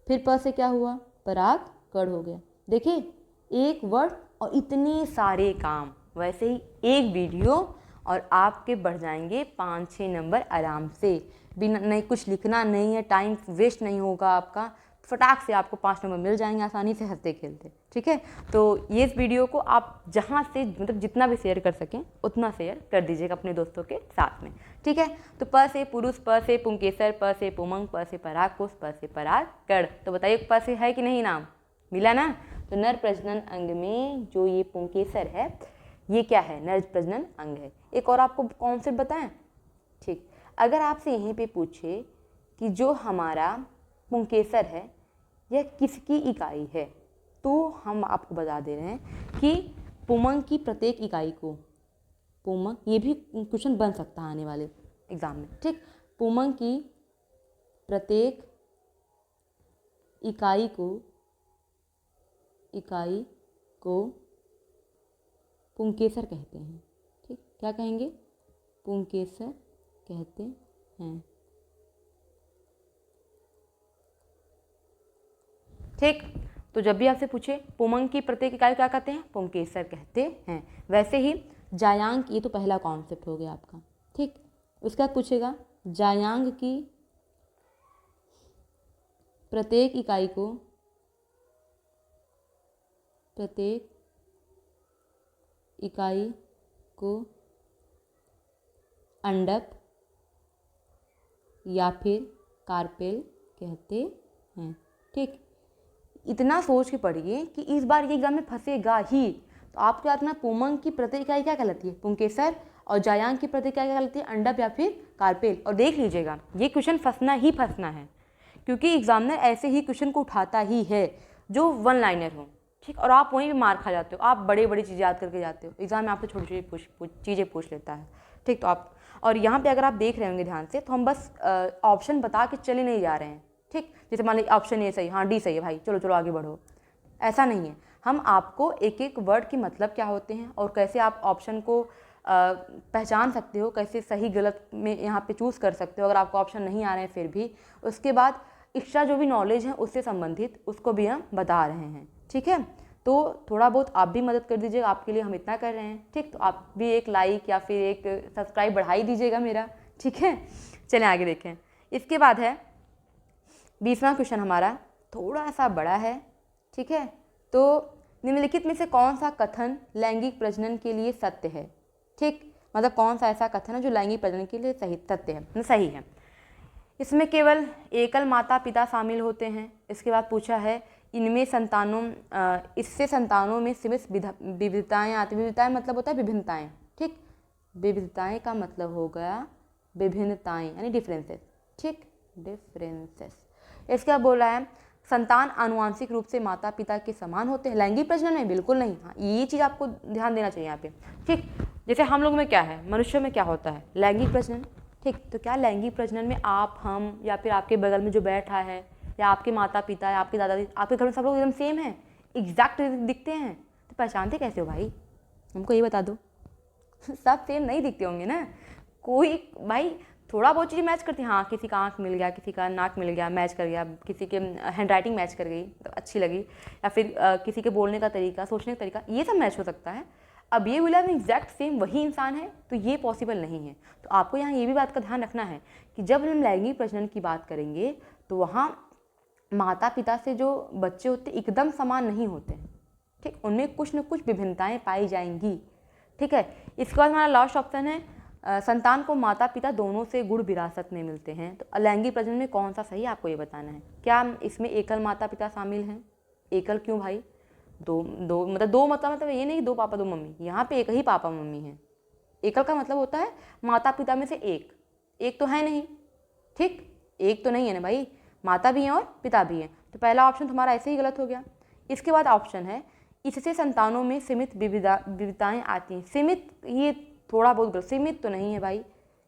फिर प से क्या हुआ? परागकण हो गया। देखिए, एक वर्ड और इतने सारे काम। वैसे ही एक वीडियो और आपके बढ़ जाएंगे 5-6 नंबर आराम से, बिना नहीं कुछ लिखना नहीं है, टाइम वेस्ट नहीं होगा आपका, फटाक से आपको 5 नंबर मिल जाएंगे आसानी से, हंसते खेलते, ठीक है। तो ये इस वीडियो को आप जहाँ से मतलब जितना भी शेयर कर सकें उतना शेयर कर दीजिएगा अपने दोस्तों के साथ में, ठीक है। तो प से पुरुष, प से पुंकेसर, प से पुमंग, प से परागकोश, प से परागकण। तो बताइए प से है कि नहीं नाम? मिला ना? तो नर प्रजनन अंग में जो ये पुंकेसर है, ये क्या है? नर प्रजनन अंग है। एक और आपको कॉन्सेप्ट बताएं, ठीक। अगर आपसे यहीं पे पूछे कि जो हमारा पुंकेसर है यह किसकी इकाई है, तो हम आपको बता दे रहे हैं कि पुमंग की प्रत्येक इकाई को, पुमंग, ये भी क्वेश्चन बन सकता है आने वाले एग्जाम में, ठीक। पुमंग की प्रत्येक इकाई को पुंकेसर कहते हैं, ठीक। क्या कहेंगे? पुंकेसर कहते हैं, ठीक। तो जब भी आपसे पूछे पुमंग की प्रत्येक इकाई क्या कहते हैं? पुंकेसर कहते हैं। वैसे ही जायांग, ये तो पहला कॉन्सेप्ट हो गया आपका, ठीक। उसका पूछेगा जायांग की प्रत्येक इकाई को अंडक या फिर कार्पेल कहते हैं, ठीक। इतना सोच के पढ़िए कि इस बार ये एग्जाम में फंसेगा ही। तो आपको याद रखना, पुमंग की प्रत्येक इकाई क्या कहलाती है? पुंकेसर। और जायांग की प्रत्येक इकाई क्या कहलाती है? अंडक या फिर कार्पेल। और देख लीजिएगा, ये क्वेश्चन फंसना ही फंसना है, क्योंकि एग्जामिनर ऐसे ही क्वेश्चन को उठाता ही है जो वन लाइनर हो, ठीक। और आप वहीं भी मार खा जाते हो, आप बड़ी बड़ी चीज़ें याद करके जाते हो, एग्जाम में आपसे छोटी छोटी चीज़ें पूछ लेता है, ठीक। तो आप, और यहाँ पे अगर आप देख रहे होंगे ध्यान से, तो हम बस ऑप्शन बता के चले नहीं जा रहे हैं, ठीक। जैसे मान लीजिए ऑप्शन ए सही, हाँ डी सही है भाई, चलो चलो आगे बढ़ो, ऐसा नहीं है। हम आपको एक एक वर्ड की मतलब क्या होते हैं और कैसे आप ऑप्शन को पहचान सकते हो, कैसे सही गलत में यहाँ पे चूज़ कर सकते हो अगर आपको ऑप्शन नहीं आ रहे हैं फिर भी। उसके बाद एक्स्ट्रा जो भी नॉलेज है उससे संबंधित उसको भी हम बता रहे हैं, ठीक है। तो थोड़ा बहुत आप भी मदद कर दीजिएगा, आपके लिए हम इतना कर रहे हैं, ठीक। तो आप भी एक लाइक या फिर एक सब्सक्राइब बढ़ा ही दीजिएगा मेरा, ठीक है। चलें आगे देखें। इसके बाद है 20वां क्वेश्चन हमारा, थोड़ा सा बड़ा है, ठीक है। तो निम्नलिखित में से कौन सा कथन लैंगिक प्रजनन के लिए सत्य है, ठीक। मतलब कौन सा ऐसा कथन है जो लैंगिक प्रजनन के लिए सत्य है, सही है। इसमें केवल एकल माता पिता शामिल होते हैं। इसके बाद पूछा है इनमें इससे संतानों में सीमित विविधताएँ आती। विविधताएँ मतलब होता है विभिन्नताएँ, ठीक। विविधताएँ का मतलब हो गया विभिन्नताएँ यानी डिफरेंसेस, ठीक, डिफरेंसेस। इसका बोला है संतान आनुवांशिक रूप से माता पिता के समान होते हैं। लैंगिक प्रजनन में बिल्कुल नहीं, हाँ ये चीज़ आपको ध्यान देना चाहिए यहाँ पे, ठीक। जैसे हम लोग में क्या है, मनुष्य में क्या होता है? लैंगिक प्रजनन, ठीक। तो क्या लैंगिक प्रजनन में आप, हम या फिर आपके बगल में जो बैठा है या आपके माता पिता या आपके दादाजी, आपके घर में सब लोग एकदम सेम है, एग्जैक्ट दिखते हैं? तो पहचानते कैसे हो भाई? हमको ये बता दो। सब सेम नहीं दिखते होंगे ना, कोई भाई थोड़ा बहुत चीज़ें मैच करती हैं, हाँ किसी का आँख मिल गया, किसी का नाक मिल गया, मैच कर गया, किसी के हैंड राइटिंग मैच कर गई तो अच्छी लगी, या फिर किसी के बोलने का तरीका, सोचने का तरीका, ये सब मैच हो सकता है। अब ये बोला एग्जैक्ट सेम वही इंसान है, तो ये पॉसिबल नहीं है। तो आपको यहाँ ये भी बात का ध्यान रखना है कि जब हम लैंगिक प्रजनन की बात करेंगे तो वहाँ माता पिता से जो बच्चे होते एकदम समान नहीं होते हैं, ठीक। उनमें कुछ न कुछ विभिन्नताएँ पाई जाएंगी, ठीक है। इसके बाद हमारा लास्ट ऑप्शन है संतान को माता पिता दोनों से गुण विरासत में मिलते हैं, तो अलैंगिक प्रजनन में कौन सा सही आपको ये बताना है। क्या इसमें एकल माता पिता शामिल हैं? एकल क्यों भाई? दो मतलब ये नहीं 2 पापा 2 मम्मी, यहाँ पे एक ही पापा मम्मी है। एकल का मतलब होता है माता पिता में से एक तो है नहीं, ठीक, एक तो नहीं है ना भाई, माता भी हैं और पिता भी हैं, तो पहला ऑप्शन तुम्हारा ऐसे ही गलत हो गया। इसके बाद ऑप्शन है इससे संतानों में सीमित विविधताएं आती हैं। सीमित, ये थोड़ा बहुत गलत, सीमित तो नहीं है भाई,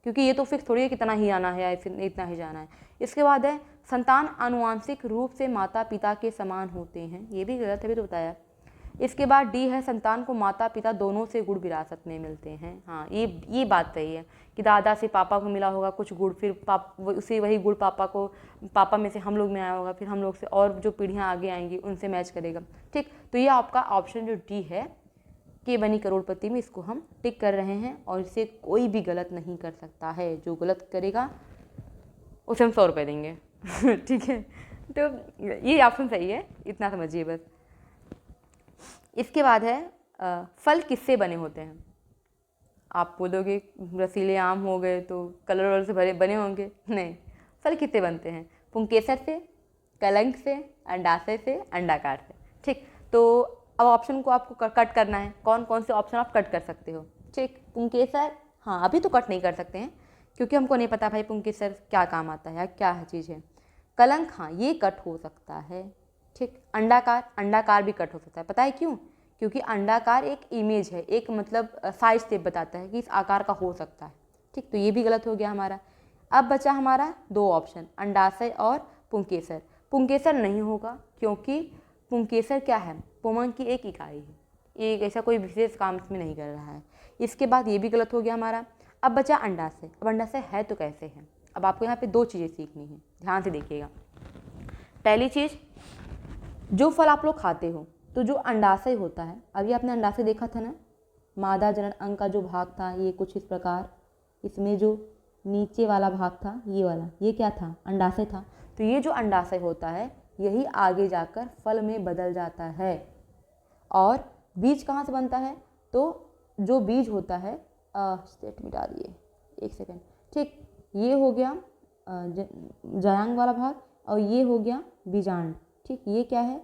क्योंकि ये तो फिक्स थोड़ी है कितना ही आना है या इतना ही जाना है। इसके बाद है संतान आनुवांशिक रूप से माता पिता के समान होते हैं, ये भी गलत है, भी तो बताया। इसके बाद डी है संतान को माता पिता दोनों से गुण विरासत में मिलते हैं। हाँ, ये बात सही है कि दादा से पापा को मिला होगा कुछ गुण, फिर उसी वही गुण पापा में से हम लोग में आया होगा, फिर हम लोग से और जो पीढ़ियाँ आगे आएंगी उनसे मैच करेगा, ठीक। तो ये आपका ऑप्शन जो डी है के बनी करोड़पति में, इसको हम टिक कर रहे हैं और इसे कोई भी गलत नहीं कर सकता है। जो गलत करेगा उसे हम 100 रुपये देंगे ठीक है, तो ये ऑप्शन सही है, इतना समझिए बस। इसके बाद है फल किससे बने होते हैं। आप बोलोगे रसीले आम हो गए तो कलर वलर से भरे बने होंगे, नहीं, फल किससे बनते हैं? पुंकेसर से, कलंक से, अंडाशय से, अंडाकार से, ठीक। तो अब ऑप्शन को आपको कट करना है, कौन कौन से ऑप्शन आप कट कर सकते हो, ठीक। पुंकेसर, हाँ अभी तो कट नहीं कर सकते हैं क्योंकि हमको नहीं पता भाई पुंकेसर क्या काम आता है या क्या चीज़ है। कलंक, हाँ ये कट हो सकता है, ठीक। अंडाकार भी कट हो सकता है, पता है क्यों? क्योंकि अंडाकार एक इमेज है, एक मतलब साइज स्टेप बताता है कि इस आकार का हो सकता है, ठीक। तो ये भी गलत हो गया हमारा। अब बचा हमारा 2 ऑप्शन, अंडाशय और पुंकेसर। पुंकेसर नहीं होगा क्योंकि पुंकेसर क्या है, पुमंग की एक इकाई है, एक ऐसा कोई विशेष काम इसमें नहीं कर रहा है। इसके बाद ये भी गलत हो गया हमारा। अब बचा अंडाशय। अब अंडाशय है तो कैसे है? अब आपको यहाँ पे 2 चीज़ें सीखनी है, ध्यान से देखिएगा। पहली चीज़, जो फल आप लोग खाते हो तो जो अंडाशय होता है, अभी आपने अंडाशय देखा था ना, मादा जनन अंग का जो भाग था ये कुछ इस प्रकार, इसमें जो नीचे वाला भाग था ये वाला, ये क्या था? अंडाशय था। तो ये जो अंडाशय होता है यही आगे जाकर फल में बदल जाता है। और बीज कहाँ से बनता है? तो जो बीज होता है, स्टेट मिटा दिए, 1 सेकेंड, ठीक। ये हो गया जयांग वाला भाग और ये हो गया बीजांड, ठीक। ये क्या है?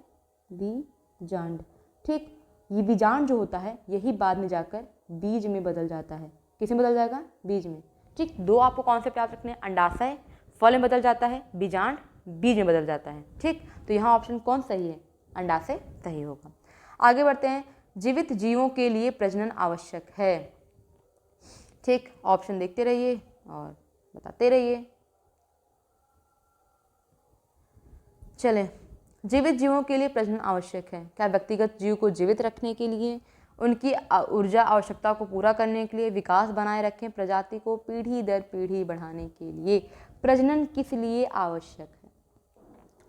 बीजांड, ठीक। ये बीजांड जो होता है यही बाद में जाकर बीज में बदल जाता है। किस में बदल जाएगा? बीज में, ठीक। 2 आपको कॉन्सेप्ट याद रखने हैं, अंडाशय फल में बदल जाता है, बीजांड बीज में बदल जाता है, ठीक। तो यहाँ ऑप्शन कौन सही है? अंडाशय सही होगा। आगे बढ़ते हैं, जीवित जीवों के लिए प्रजनन आवश्यक है, ठीक। ऑप्शन देखते रहिए और बताते रहिए। चलें, जीवित जीवों के लिए प्रजनन आवश्यक है। क्या व्यक्तिगत जीव को जीवित रखने के लिए, उनकी ऊर्जा आवश्यकता को पूरा करने के लिए, विकास बनाए रखें, प्रजाति को पीढ़ी दर पीढ़ी बढ़ाने के लिए प्रजनन किस लिए आवश्यक है?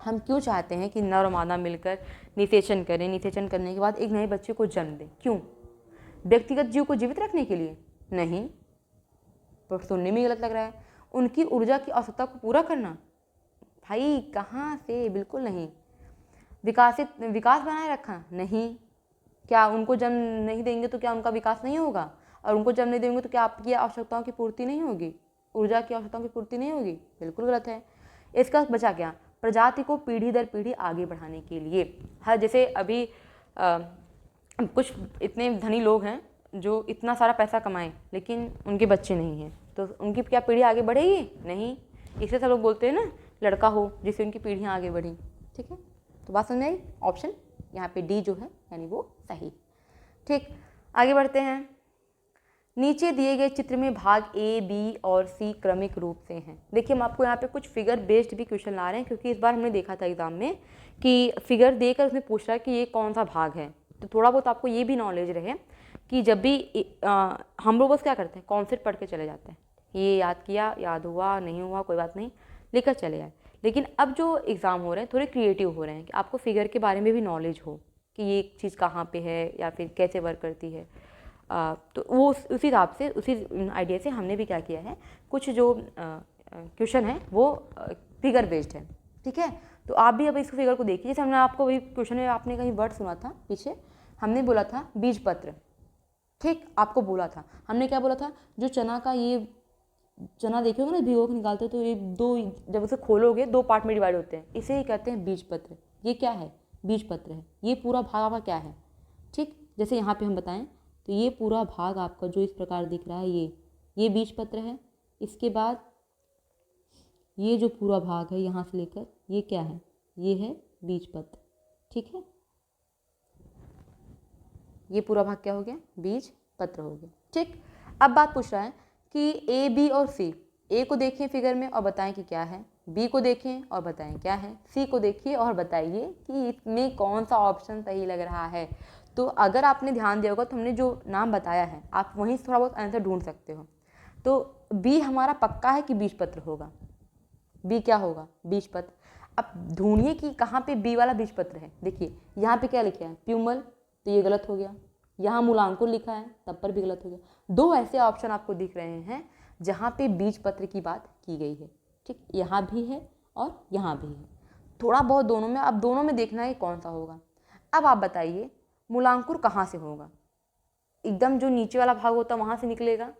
हम क्यों चाहते हैं कि नर और मादा मिलकर निषेचन करें, निषेचन करने के बाद एक नए बच्चे को जन्म दें? क्यों? व्यक्तिगत जीव को जीवित रखने के लिए? नहीं, पर सुनने में गलत लग रहा है। उनकी ऊर्जा की आवश्यकता को पूरा करना? भाई कहाँ से, बिल्कुल नहीं। विकास बनाए रखा? नहीं। क्या उनको जन्म नहीं देंगे तो क्या उनका विकास नहीं होगा? और उनको जन्म नहीं देंगे तो क्या आपकी आवश्यकताओं की पूर्ति नहीं होगी, ऊर्जा की आवश्यकताओं की पूर्ति नहीं होगी? बिल्कुल गलत है। इसका बचा क्या? प्रजाति को पीढ़ी दर पीढ़ी आगे बढ़ाने के लिए। हर जैसे अभी कुछ इतने धनी लोग हैं जो इतना सारा पैसा कमाएं लेकिन उनके बच्चे नहीं हैं, तो उनकी क्या पीढ़ी आगे बढ़ेगी? नहीं। इसलिए सब लोग बोलते हैं ना, लड़का हो जिससे उनकी पीढ़ियाँ आगे बढ़ी, ठीक है। तो बात समझ में आई? ऑप्शन यहाँ पे डी जो है यानी वो सही, ठीक। आगे बढ़ते हैं। नीचे दिए गए चित्र में भाग ए, बी और सी क्रमिक रूप से हैं। देखिए हम आपको यहाँ पे कुछ फिगर बेस्ड भी क्वेश्चन ला रहे हैं क्योंकि इस बार हमने देखा था एग्जाम में कि फिगर देकर उसमें पूछ रहा है कि ये कौन सा भाग है। तो थोड़ा बहुत आपको ये भी नॉलेज रहे कि जब भी हम लोग बस क्या करते हैं, कॉन्सेप्ट पढ़ के चले जाते हैं, ये याद किया, याद हुआ, नहीं हुआ कोई बात नहीं, लेकर चले जाए। लेकिन अब जो एग्ज़ाम हो रहे हैं थोड़े क्रिएटिव हो रहे हैं कि आपको फिगर के बारे में भी नॉलेज हो कि ये चीज़ कहाँ पे है या फिर कैसे वर्क करती है। तो वो उसी हिसाब से, उसी आइडिया से हमने भी क्या किया है, कुछ जो क्वेश्चन है वो फिगर बेस्ड है, ठीक है। तो आप भी अब इस फिगर को देखिए। जैसे हमने आपको वही क्वेश्चन में आपने कहीं वर्ड सुना था पीछे, हमने बोला था बीज पत्र, ठीक, आपको बोला था, हमने क्या बोला था, जो चना का ये चना देखे होगे ना, भिगो के निकालते हो तो ये दो, जब उसे खोलोगे 2 पार्ट में डिवाइड होते हैं, इसे ही कहते हैं बीज पत्र। ये क्या है, बीज पत्र है। ये पूरा भाग आपका क्या है, ठीक, जैसे यहाँ पे हम बताएं तो ये पूरा भाग आपका जो इस प्रकार दिख रहा है, ये बीज पत्र है। इसके बाद ये जो पूरा भाग है यहाँ से लेकर ये क्या है, ये है बीज पत्र, ठीक है। ये पूरा भाग क्या हो गया, बीज पत्र हो गया, ठीक। अब बात पूछ रहा है कि ए, बी और सी, ए को देखें फिगर में और बताएं कि क्या है, बी को देखें और बताएं क्या है, सी को देखिए और बताइए कि इसमें कौन सा ऑप्शन सही लग रहा है। तो अगर आपने ध्यान दिया होगा तो हमने जो नाम बताया है आप वहीं से थोड़ा बहुत आंसर ढूंढ सकते हो। तो बी हमारा पक्का है कि बीज पत्र होगा, बी क्या होगा, बीज पत्र। अब ढूंढिए कि कहाँ पे बी वाला बीज पत्र है। देखिए यहाँ पे क्या लिखा है, प्यूमल, तो ये गलत हो गया। यहाँ मूलांकुर लिखा है, तब पर भी गलत हो गया। 2 ऐसे ऑप्शन आपको दिख रहे हैं जहाँ पे बीज पत्र की बात की गई है, ठीक, यहाँ भी है और यहाँ भी है। थोड़ा बहुत दोनों में, अब दोनों में देखना है कौन सा होगा। अब आप बताइए मूलांकुर कहाँ से होगा, एकदम जो नीचे वाला भाग होता है वहाँ से निकलेगा।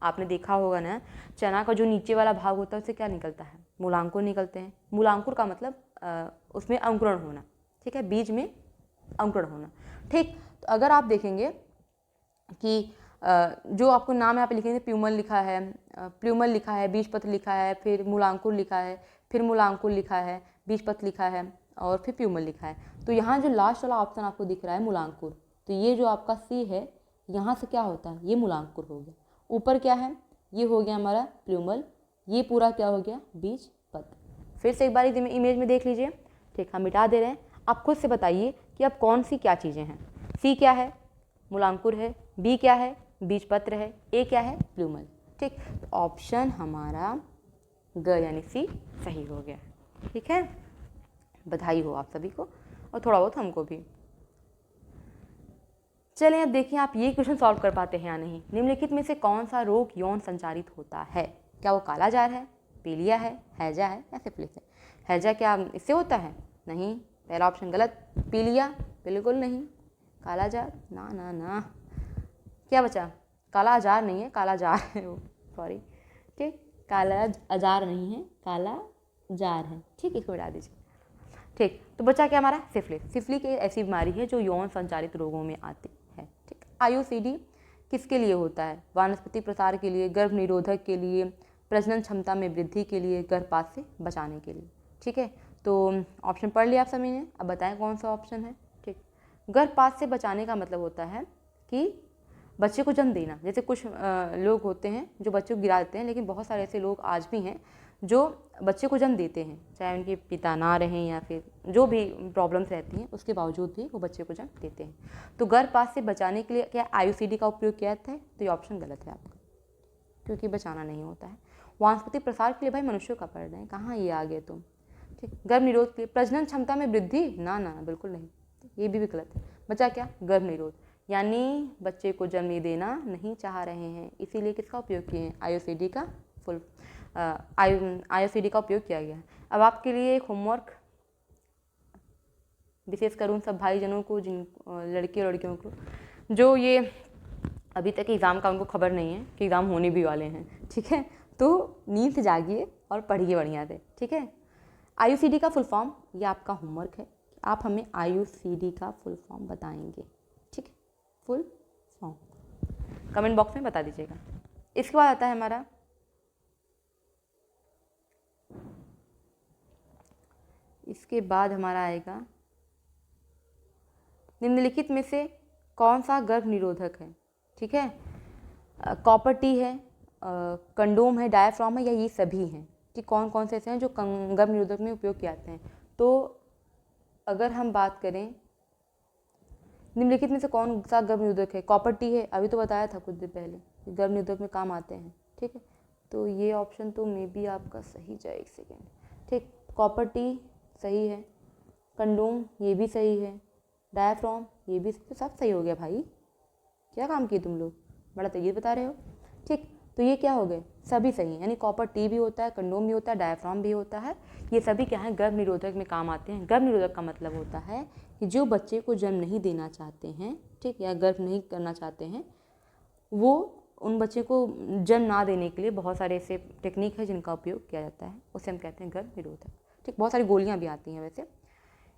आपने देखा होगा ना, चना का जो नीचे वाला भाग होता है उससे क्या निकलता है, मूलांकुर निकलते हैं। मूलांकुर का मतलब उसमें अंकुरण होना, ठीक है, बीज में अंकुरण होना, ठीक। तो अगर आप देखेंगे कि जो आपको नाम यहाँ पे लिखेंगे, प्यूमल लिखा है, प्ल्यूमल लिखा है, बीज पत्र लिखा है, फिर मूलांकुर लिखा है, फिर मूलांकुर लिखा है, बीज पत्र लिखा है और फिर प्यूमल लिखा है। तो यहाँ जो लास्ट वाला ऑप्शन आपको दिख रहा है मूलांकुर, तो ये जो आपका सी है यहाँ से क्या होता है, ये मूलांकुर हो गया। ऊपर क्या है, ये हो गया हमारा प्ल्यूमल, ये पूरा क्या हो गया, बीज पत्र। फिर से एक बार इमेज में देख लीजिए, ठीक, हम मिटा दे रहे हैं। आप खुद से बताइए कि अब कौन सी क्या चीज़ें हैं। सी क्या है, मूलांकुर है, बी क्या है, बीज पत्र है, ए क्या है, प्ल्यूमल, ठीक। तो ऑप्शन हमारा ग यानी सी सही हो गया, ठीक है। बधाई हो आप सभी को और थोड़ा बहुत हमको भी। चलें अब देखिए आप ये क्वेश्चन सॉल्व कर पाते हैं या नहीं। निम्नलिखित में से कौन सा रोग यौन संचारित होता है, क्या वो काला जार है, पीलिया है, हैजा है या सिफिलिस है। हैजा क्या इससे होता है, नहीं, पहला ऑप्शन गलत। पीलिया बिल्कुल नहीं। काला जार ना ना ना, क्या बचा, काला अजार नहीं है, काला जार है वो, सॉरी, ठीक, काला अजार नहीं है, काला जार है, ठीक, इसको मिटा दीजिए, ठीक। तो बचा क्या हमारा, सिफिलिस। सिफिलिस एक ऐसी बीमारी है जो यौन संचारित रोगों में आती है, ठीक। आईयूसीडी किसके लिए होता है, वानस्पतिक प्रसार के लिए, गर्भ निरोधक के लिए, प्रजनन क्षमता में वृद्धि के लिए, गर्भपात से बचाने के लिए, ठीक है। तो ऑप्शन पढ़ लिया आप सभी ने, अब बताएं कौन सा ऑप्शन है, ठीक। गर्भपात से बचाने का मतलब होता है कि बच्चे को जन्म देना। जैसे कुछ लोग होते हैं जो बच्चे को गिरा देते हैं, लेकिन बहुत सारे ऐसे लोग आज भी हैं जो बच्चे को जन्म देते हैं, चाहे उनके पिता ना रहें या फिर जो भी प्रॉब्लम्स रहती हैं, उसके बावजूद भी वो बच्चे को जन्म देते हैं। तो गर्भपात से बचाने के लिए क्या आईयूसीडी का उपयोग किया जाता है, तो ये ऑप्शन गलत है आपका, क्योंकि बचाना नहीं होता है। वानस्पतिक प्रसार के लिए भाई मनुष्यों का पढ़ रहे हैं, कहाँ ये आ गए तुम, ठीक। गर्भ निरोध के लिए, प्रजनन क्षमता में वृद्धि, ना ना बिल्कुल नहीं, ये भी गलत है। बचा क्या, गर्भ निरोध, यानी बच्चे को जन्म देना नहीं चाह रहे हैं, इसीलिए किसका उपयोग किए हैं, आईयूसीडी का फुल आईयूसीडी का उपयोग किया गया है। अब आपके लिए एक होमवर्क, विशेषकर उन सब भाईजनों को, जिन लड़के और लड़कियों को जो ये अभी तक एग्ज़ाम का उनको खबर नहीं है कि एग्ज़ाम होने भी वाले हैं, ठीक है। तो नींद से जागिए और पढ़िए बढ़िया से, ठीक है। आईयूसीडी का फुल फॉर्म, ये आपका होमवर्क है, आप हमें आईयूसीडी का फुल फॉर्म बताएंगे, ठीक है, फुल फॉर्म कमेंट बॉक्स में बता दीजिएगा। इसके बाद आता है हमारा आएगा निम्नलिखित में से कौन सा गर्भ निरोधक है, ठीक है। कॉपर टी है, कंडोम है, डायाफ्राम है, या ये सभी हैं, कि कौन कौन से ऐसे हैं जो गर्भ निरोधक में उपयोग किए जाते हैं। तो अगर हम बात करें निम्नलिखित में से कौन सा गर्भ निरोधक है, कॉपर टी है, अभी तो बताया था कुछ देर पहले, गर्भ निरोधक में काम आते हैं, ठीक है। तो ये ऑप्शन तो मे बी आपका सही जाए, एक सेकेंड, ठीक। कॉपर टी सही है, कंडोम ये भी सही है, डायाफ्राम ये भी, तो सब सही हो गया भाई, क्या काम किए तुम लोग, बड़ा तेज बता रहे हो, ठीक। तो ये क्या हो गए, सभी सही हैं, यानी कॉपर टी भी होता है, कंडोम भी होता है, डायाफ्राम भी होता है, ये सभी क्या हैं, गर्भ निरोधक में काम आते हैं। गर्भ निरोधक का मतलब होता है कि जो बच्चे को जन्म नहीं देना चाहते हैं, ठीक, या गर्भ नहीं करना चाहते हैं, वो उन बच्चे को जन्म ना देने के लिए बहुत सारे ऐसे टेक्निक है जिनका उपयोग किया जाता है, उसे हम कहते हैं गर्भ निरोधक। ठीक, बहुत सारी गोलियां भी आती हैं वैसे।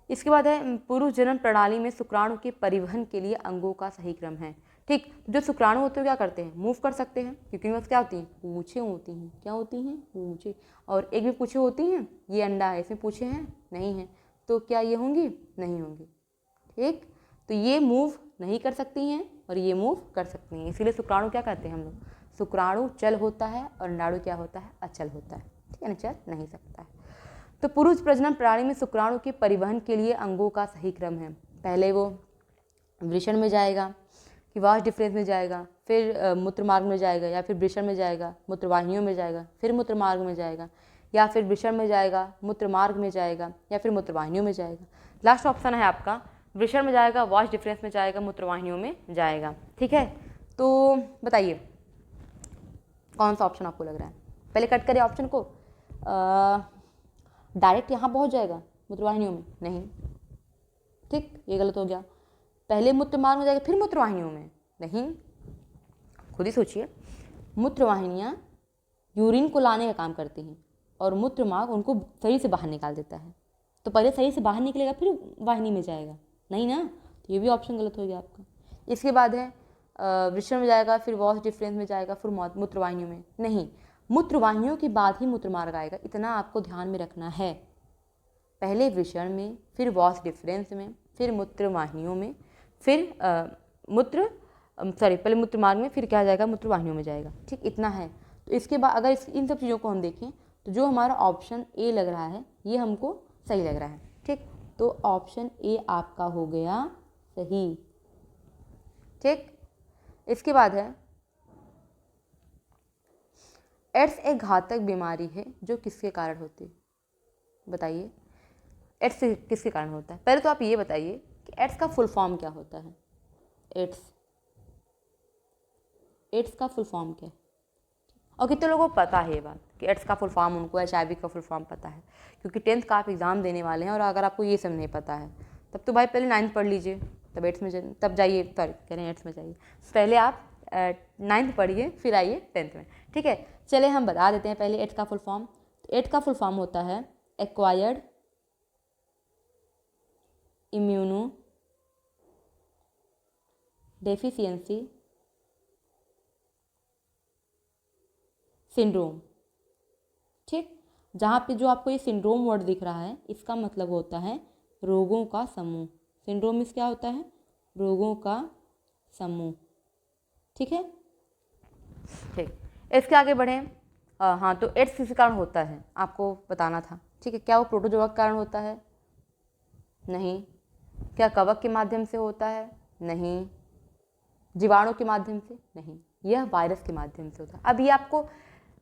इसके बाद है पुरुष जनन प्रणाली में शुक्राणु के परिवहन के लिए अंगों का सही क्रम है। ठीक, जो शुक्राणु होते हैं क्या करते हैं, मूव कर सकते हैं, क्योंकि इनमें क्या होती हैं, पूछें होती हैं। क्या होती हैं, पूछें। और एक भी पूछें होती हैं, ये अंडा है, इसमें पूछें हैं नहीं है, तो क्या ये होंगी, नहीं होंगी। ठीक, तो ये मूव नहीं कर सकती हैं और ये मूव कर सकती हैं, इसीलिए शुक्राणु क्या कहते हैं हम लोग, शुक्राणु चल होता है और अंडाणु क्या होता है, अचल होता है। ठीक है ना, चल नहीं सकता है। तो पुरुष प्रजनन प्रणाली में शुक्राणु के परिवहन के लिए अंगों का सही क्रम है। पहले वो वृषण में जाएगा कि वास डिफरेंस में जाएगा, फिर मूत्रमार्ग में जाएगा, या फिर वृषण में जाएगा, मूत्रवाहिनियों में जाएगा, फिर मूत्रमार्ग में जाएगा, या फिर वृषण में जाएगा, मूत्रमार्ग में जाएगा, या फिर मूत्रवाहिनियों में जाएगा। लास्ट ऑप्शन है आपका वृषण में जाएगा, वास डिफरेंस में जाएगा, मूत्रवाहिनियों में जाएगा। ठीक है, तो बताइए कौन सा ऑप्शन आपको लग रहा है। पहले कट करिए ऑप्शन को, डायरेक्ट यहाँ पहुँच जाएगा मूत्रवाहिनियों में, नहीं। ठीक, ये गलत हो गया। पहले मूत्रमार्ग में जाएगा फिर मूत्रवाहिनियों में, नहीं। खुद ही सोचिए, मूत्रवाहिनियाँ यूरिन को लाने का काम करती हैं और मूत्रमार्ग उनको शरीर से बाहर निकाल देता है, तो पहले शरीर से बाहर निकलेगा फिर वाहिनी में जाएगा, नहीं ना, तो ये भी ऑप्शन गलत हो गया आपका। इसके बाद है वृषण में जाएगा, फिर वॉस डिफरेंस में जाएगा, फिर मूत्रवाहिनियों में, नहीं। मूत्रवाहिनियों के बाद ही मूत्रमार्ग आएगा, इतना आपको ध्यान में रखना है। पहले वृषण में, फिर वॉस डिफरेंस में, फिर मूत्रवाहिनियों में, फिर पहले मूत्रमार्ग में, फिर क्या जाएगा, मूत्रवाहिनियों में जाएगा। ठीक, इतना है। तो इसके बाद अगर इन सब चीज़ों को हम देखें तो जो हमारा ऑप्शन ए लग रहा है ये हमको सही लग रहा है। ठीक, तो ऑप्शन ए आपका हो गया सही। ठीक, इसके बाद है एड्स एक घातक बीमारी है जो किसके कारण होती है, बताइए। एड्स किसके कारण होता है, पहले तो आप ये बताइए कि एड्स का फुल फॉर्म क्या होता है। एड्स का फुल फॉर्म क्या है, और कितने लोगों को पता है ये बात कि एड्स का फुल फॉर्म, उनको HIV का फुल फॉर्म पता है, क्योंकि 10th का आप एग्ज़ाम देने वाले हैं। और अगर आपको ये सब नहीं पता है तब तो भाई पहले 9th पढ़ लीजिए, तब 8th में तब जाइए, सॉरी कह रहे हैं 8th में जाइए, पहले आप 9th पढ़िए फिर आइए 10th में। ठीक है, चले हम बता देते हैं पहले एड्स का फुल फॉर्म। एड्स का फुल फॉर्म होता है एक्वायर्ड इम्यूनो डेफिशिएंसी सिंड्रोम। ठीक, जहाँ पे जो आपको ये सिंड्रोम वर्ड दिख रहा है इसका मतलब होता है रोगों का समूह। सिंड्रोम में क्या होता है, रोगों का समूह। ठीक है, ठीक, इसके आगे बढ़ें। हाँ, तो एड्स किस कारण होता है आपको बताना था। ठीक है, क्या वो प्रोटोजोआ के कारण होता है, नहीं। क्या कवक के माध्यम से होता है, नहीं। जीवाणु के माध्यम से, नहीं। यह वायरस के माध्यम से होता है। अब ये आपको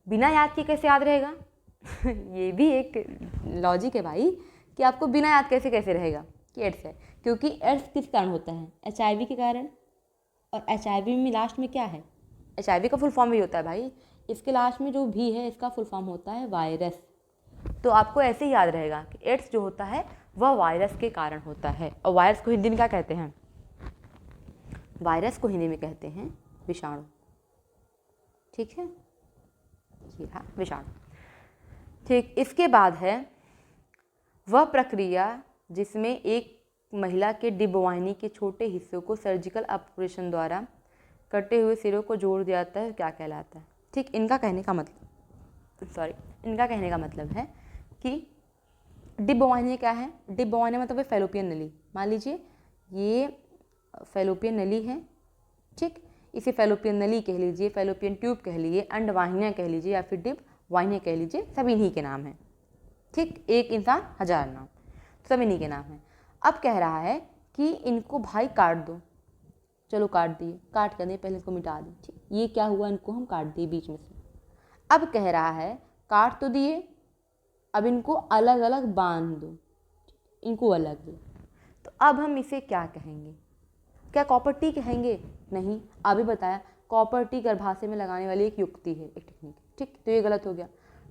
बिना याद किए कैसे याद रहेगा ये भी एक लॉजिक है भाई, कि आपको बिना याद कैसे रहेगा कि एड्स है, क्योंकि एड्स किस कारण होता है, HIV के कारण। और HIV में लास्ट में क्या है, HIV का फुल फॉर्म भी होता है भाई, इसके लास्ट में जो भी है इसका फुल फॉर्म होता है वायरस। तो आपको ऐसे ही याद रहेगा कि एड्स जो होता है वह वायरस के कारण होता है। और वायरस को हिंदी में क्या कहते हैं, वायरस को हिंदी में कहते हैं विषाणु। ठीक है, ये रहा विषाणु। ठीक, इसके बाद है वह प्रक्रिया जिसमें एक महिला के डिंबवाहिनी के छोटे हिस्सों को सर्जिकल ऑपरेशन द्वारा कटे हुए सिरों को जोड़ दिया जाता है, क्या कहलाता है। ठीक, इनका कहने का मतलब है कि डिंबवाहिनी क्या है, डिंबवाहिनी मतलब फैलोपियन नली। मान लीजिए ये फैलोपियन नली है, ठीक, इसे फैलोपियन नली कह लीजिए, फैलोपियन ट्यूब कह लीजिए, अंडवाहिनियाँ कह लीजिए, या फिर डिंबवाहिनियाँ कह लीजिए, सब इन्हीं के नाम हैं। ठीक, एक इंसान 1000 नाम, सब इन्हीं के नाम हैं। अब कह रहा है कि इनको भाई काट दो, चलो काट दिए, काट कर दिए, पहले इसको मिटा दी। ठीक, ये क्या हुआ, इनको हम काट दिए बीच में से। अब कह रहा है काट तो दिए, अब इनको अलग अलग बांध दो, इनको अलग दो। तो अब हम इसे क्या कहेंगे, क्या कॉपर टी कहेंगे, नहीं। अभी बताया कॉपर टी गर्भाशय में लगाने वाली एक युक्ति है, एक टेक्निक। ठीक, तो ये गलत हो गया।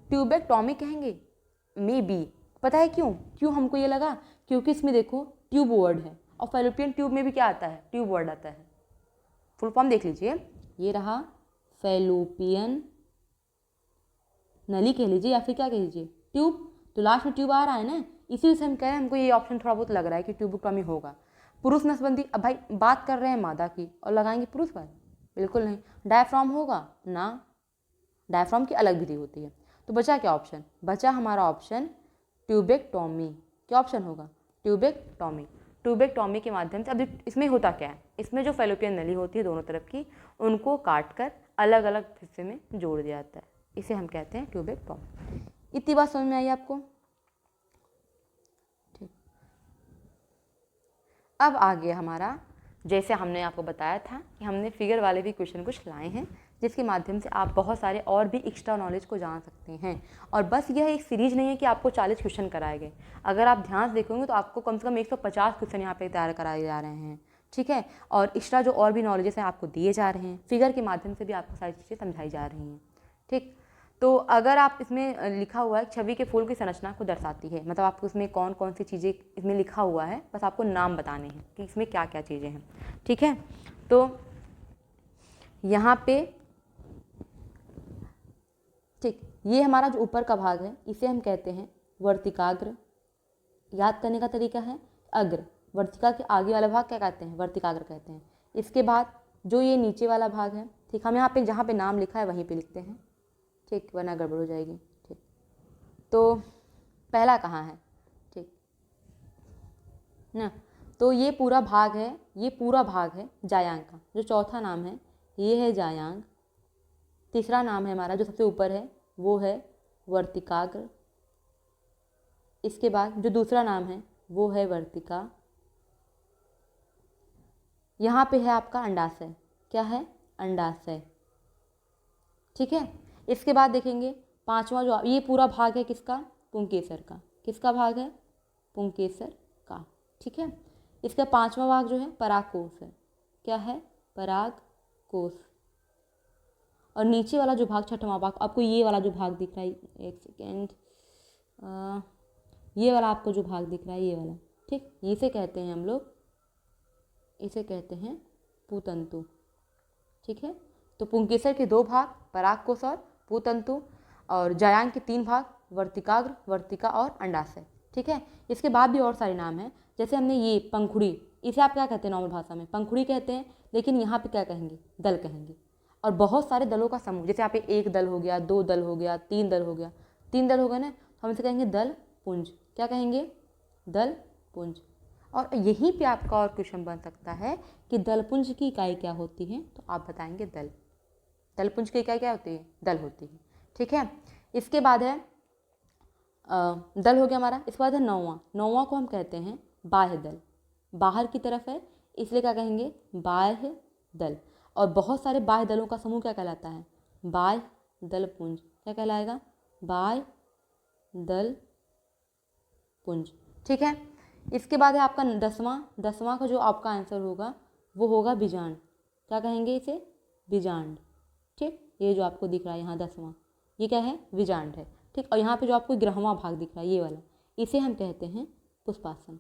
ट्यूबेक्टॉमी कहेंगे, मे बी। पता है क्यों हमको ये लगा, क्योंकि इसमें देखो ट्यूब वर्ड है, और फैलोपियन ट्यूब में भी क्या आता है, ट्यूब वर्ड आता है। फुल फॉर्म देख लीजिए, ये रहा फैलोपियन नली कह लीजिए या फिर क्या कह लीजिए, ट्यूब। तो लास्ट में ट्यूब आ रहा है ना, इसी से हम कह रहे हैं हमको ये ऑप्शन थोड़ा बहुत लग रहा है कि ट्यूबोटॉमी होगा। पुरुष नसबंदी, अब भाई बात कर रहे हैं मादा की और लगाएंगे पुरुष पर, बिल्कुल नहीं। डायफ्राम होगा ना, डायफ्राम की अलग विधि होती है। तो बचा क्या ऑप्शन, बचा हमारा ऑप्शन ट्यूबेक्टॉमी। क्या ऑप्शन होगा, ट्यूबेक्टॉमी। ट्यूबेक्टॉमी के माध्यम से, अब इसमें होता क्या है, इसमें जो फैलोपियन नली होती है दोनों तरफ की, उनको काट कर अलग अलग हिस्से में जोड़ दिया जाता है, इसे हम कहते हैं ट्यूबेक्टॉमी। इतनी बात समझ में आई आपको? ठीक, अब आगे हमारा, जैसे हमने आपको बताया था कि हमने फिगर वाले भी क्वेश्चन कुछ लाए हैं, जिसके माध्यम से आप बहुत सारे और भी एक्स्ट्रा नॉलेज को जान सकते हैं। और बस यह एक सीरीज नहीं है कि आपको 40 क्वेश्चन कराए गए, अगर आप ध्यान से देखोगे तो आपको कम से कम 150 क्वेश्चन यहाँ पे तैयार कराए जा रहे हैं, ठीक है। और एक्स्ट्रा जो और भी नॉलेजेस हैं आपको दिए जा रहे हैं, फिगर के माध्यम से भी आपको सारी चीज़ें समझाई जा रही हैं, ठीक। तो अगर आप इसमें लिखा हुआ है छवि के फूल की संरचना को दर्शाती है, मतलब आपको इसमें कौन कौन सी चीज़ें इसमें लिखा हुआ है, बस आपको नाम बताने हैं कि इसमें क्या क्या चीज़ें हैं, ठीक है। तो यहाँ पे, ठीक, ये हमारा जो ऊपर का भाग है इसे हम कहते हैं वर्तिकाग्र। याद करने का तरीका है अग्र, वर्तिका के आगे वाला भाग क्या कहते हैं, वर्तिकाग्र कहते हैं। इसके बाद जो ये नीचे वाला भाग है, ठीक, हम यहाँ पे जहाँ पे नाम लिखा है वहीं पे लिखते हैं, ठीक, वरना गड़बड़ हो जाएगी, ठीक। तो पहला कहाँ है, ठीक ना, तो ये पूरा भाग है, ये पूरा भाग है जायांग का। जो चौथा नाम है ये है जायांग। तीसरा नाम है हमारा जो सबसे ऊपर है वो है वर्तिकाग्र। इसके बाद जो दूसरा नाम है वो है वर्तिका। यहाँ पे है आपका अंडाशय, क्या है, अंडाशय, ठीक है। इसके बाद देखेंगे पांचवा, जो ये पूरा भाग है किसका, पुंकेसर का। किसका भाग है, पुंकेसर का, ठीक है। इसका पांचवा भाग जो है परागकोश है, क्या है, परागकोश। और नीचे वाला जो भाग, छठवां भाग, आपको ये वाला जो भाग दिख रहा है, एक सेकेंड, ये वाला आपको जो भाग दिख रहा है ये वाला, ठीक, इसे कहते हैं हम लोग, इसे कहते हैं पूतंतु, ठीक है। तो पुंकेसर के 2 भाग, परागकोश और पूतंतु, और जायांग के 3 भाग, वर्तिकाग्र, वर्तिका और अंडाशय, ठीक है। इसके बाद भी और सारे नाम हैं, जैसे हमने ये पंखुड़ी, इसे आप क्या कहते हैं नॉर्मल भाषा में, पंखुड़ी कहते हैं, लेकिन यहाँ पे क्या कहेंगे, दल कहेंगे। और बहुत सारे दलों का समूह, जैसे यहाँ पे 1 दल हो गया, 2 दल हो गया, 3 दल हो गया, 3 दल हो गए ना, तो हम इसे कहेंगे दल पुंज। क्या कहेंगे, दल पुंज। और यहीं पे आपका और क्वेश्चन बन सकता है कि दलपुंज की इकाई क्या होती है, तो आप बताएंगे दल। दलपुंज की इकाई क्या होती है, दल होती है, ठीक है। इसके बाद है दल हो गया हमारा। इसके बाद है नौवां को हम कहते हैं बाह्य दल, बाहर की तरफ है इसलिए क्या कहेंगे, बाह्य दल। और बहुत सारे बाह्य दलों का समूह क्या कहलाता है, बाह्य दल पुंज। क्या कहलाएगा, बाह्य दल पुंज, ठीक है। इसके बाद है आपका 10वां का जो आपका आंसर होगा वो होगा बीजांड। क्या कहेंगे इसे, बीजांड, ठीक। ये जो आपको दिख रहा है यहाँ 10वां, ये क्या है, बीजांड है, ठीक। और यहाँ पे जो आपको 11वां भाग दिख रहा है ये वाला, इसे हम कहते हैं पुष्पासन।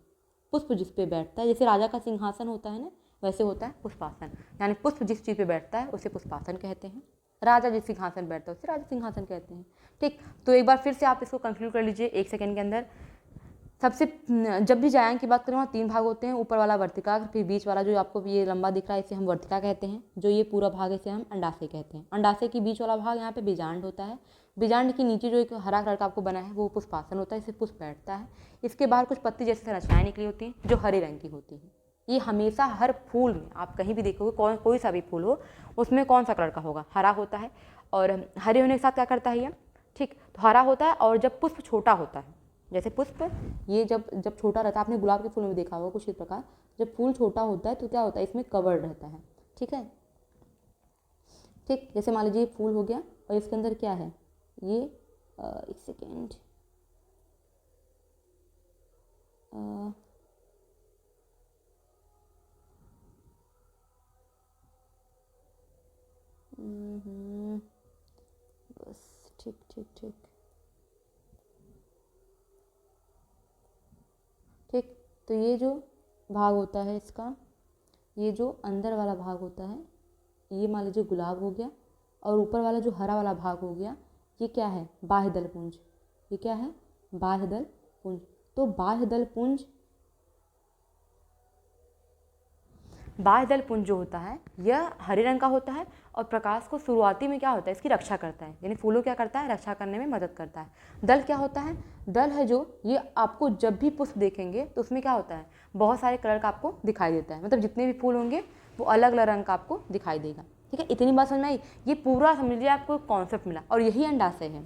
पुष्प जिस पे बैठता है, जैसे राजा का सिंहासन होता है ना, वैसे होता है पुष्पासन, यानी पुष्प जिस चीज़ पे बैठता है उसे पुष्पासन कहते हैं। राजा जिस सिंहासन बैठता है उसे राजा सिंहासन कहते हैं, ठीक। तो एक बार फिर से आप इसको कंक्लूड कर लीजिए 1 सेकेंड के अंदर। सबसे, जब भी जायांग की बात करें वहाँ 3 भाग होते हैं, ऊपर वाला वर्तिका, फिर बीच वाला जो आपको ये लंबा दिख रहा है इसे हम वर्तिका कहते हैं, जो ये पूरा भाग है इसे हम अंडाशय कहते हैं। अंडाशय के बीच वाला भाग यहाँ पे बीजांड होता है। बीजांड के नीचे जो एक हरा कलर का आपको बना है वो पुष्पासन होता है, इसे पुष्प बैठता है। इसके बाहर कुछ पत्ती जैसी संरचनाएं निकली होती हैं जो हरे रंग की होती हैं। ये हमेशा हर फूल में आप कहीं भी देखोगे, कोई सा भी फूल हो उसमें कौन सा कलर का होगा, हरा होता है। और हरे होने के साथ क्या करता है ये, ठीक, तो हरा होता है। और जब पुष्प छोटा होता है, जैसे पुष्प ये जब छोटा रहता है, आपने गुलाब के फूल में भी देखा होगा कुछ इस प्रकार, जब फूल छोटा होता है तो क्या होता है, इसमें कवर्ड रहता है, ठीक है, ठीक। जैसे मान लीजिए फूल हो गया और इसके अंदर क्या है, ये 1 सेकेंड, बस, ठीक ठीक ठीक ठीक। तो ये जो भाग होता है इसका, ये जो अंदर वाला भाग होता है ये मान लीजिए गुलाब हो गया, और ऊपर वाला जो हरा वाला भाग हो गया, ये क्या है, बाह्य दल पुंज। ये क्या है, बाह्य दल पुंज। तो बाह्य दल पुंज जो होता है यह हरे रंग का होता है, और प्रकाश को शुरुआती में क्या होता है, इसकी रक्षा करता है, यानी फूलों क्या करता है, रक्षा करने में मदद करता है। दल क्या होता है, दल है जो, ये आपको जब भी पुष्प देखेंगे तो उसमें क्या होता है, बहुत सारे कलर का आपको दिखाई देता है, मतलब जितने भी फूल होंगे वो अलग अलग रंग का आपको दिखाई देगा। ठीक है, इतनी बात समझ में आई। ये पूरा समझ लीजिए आपको कॉन्सेप्ट मिला, और यही अंडाशय है,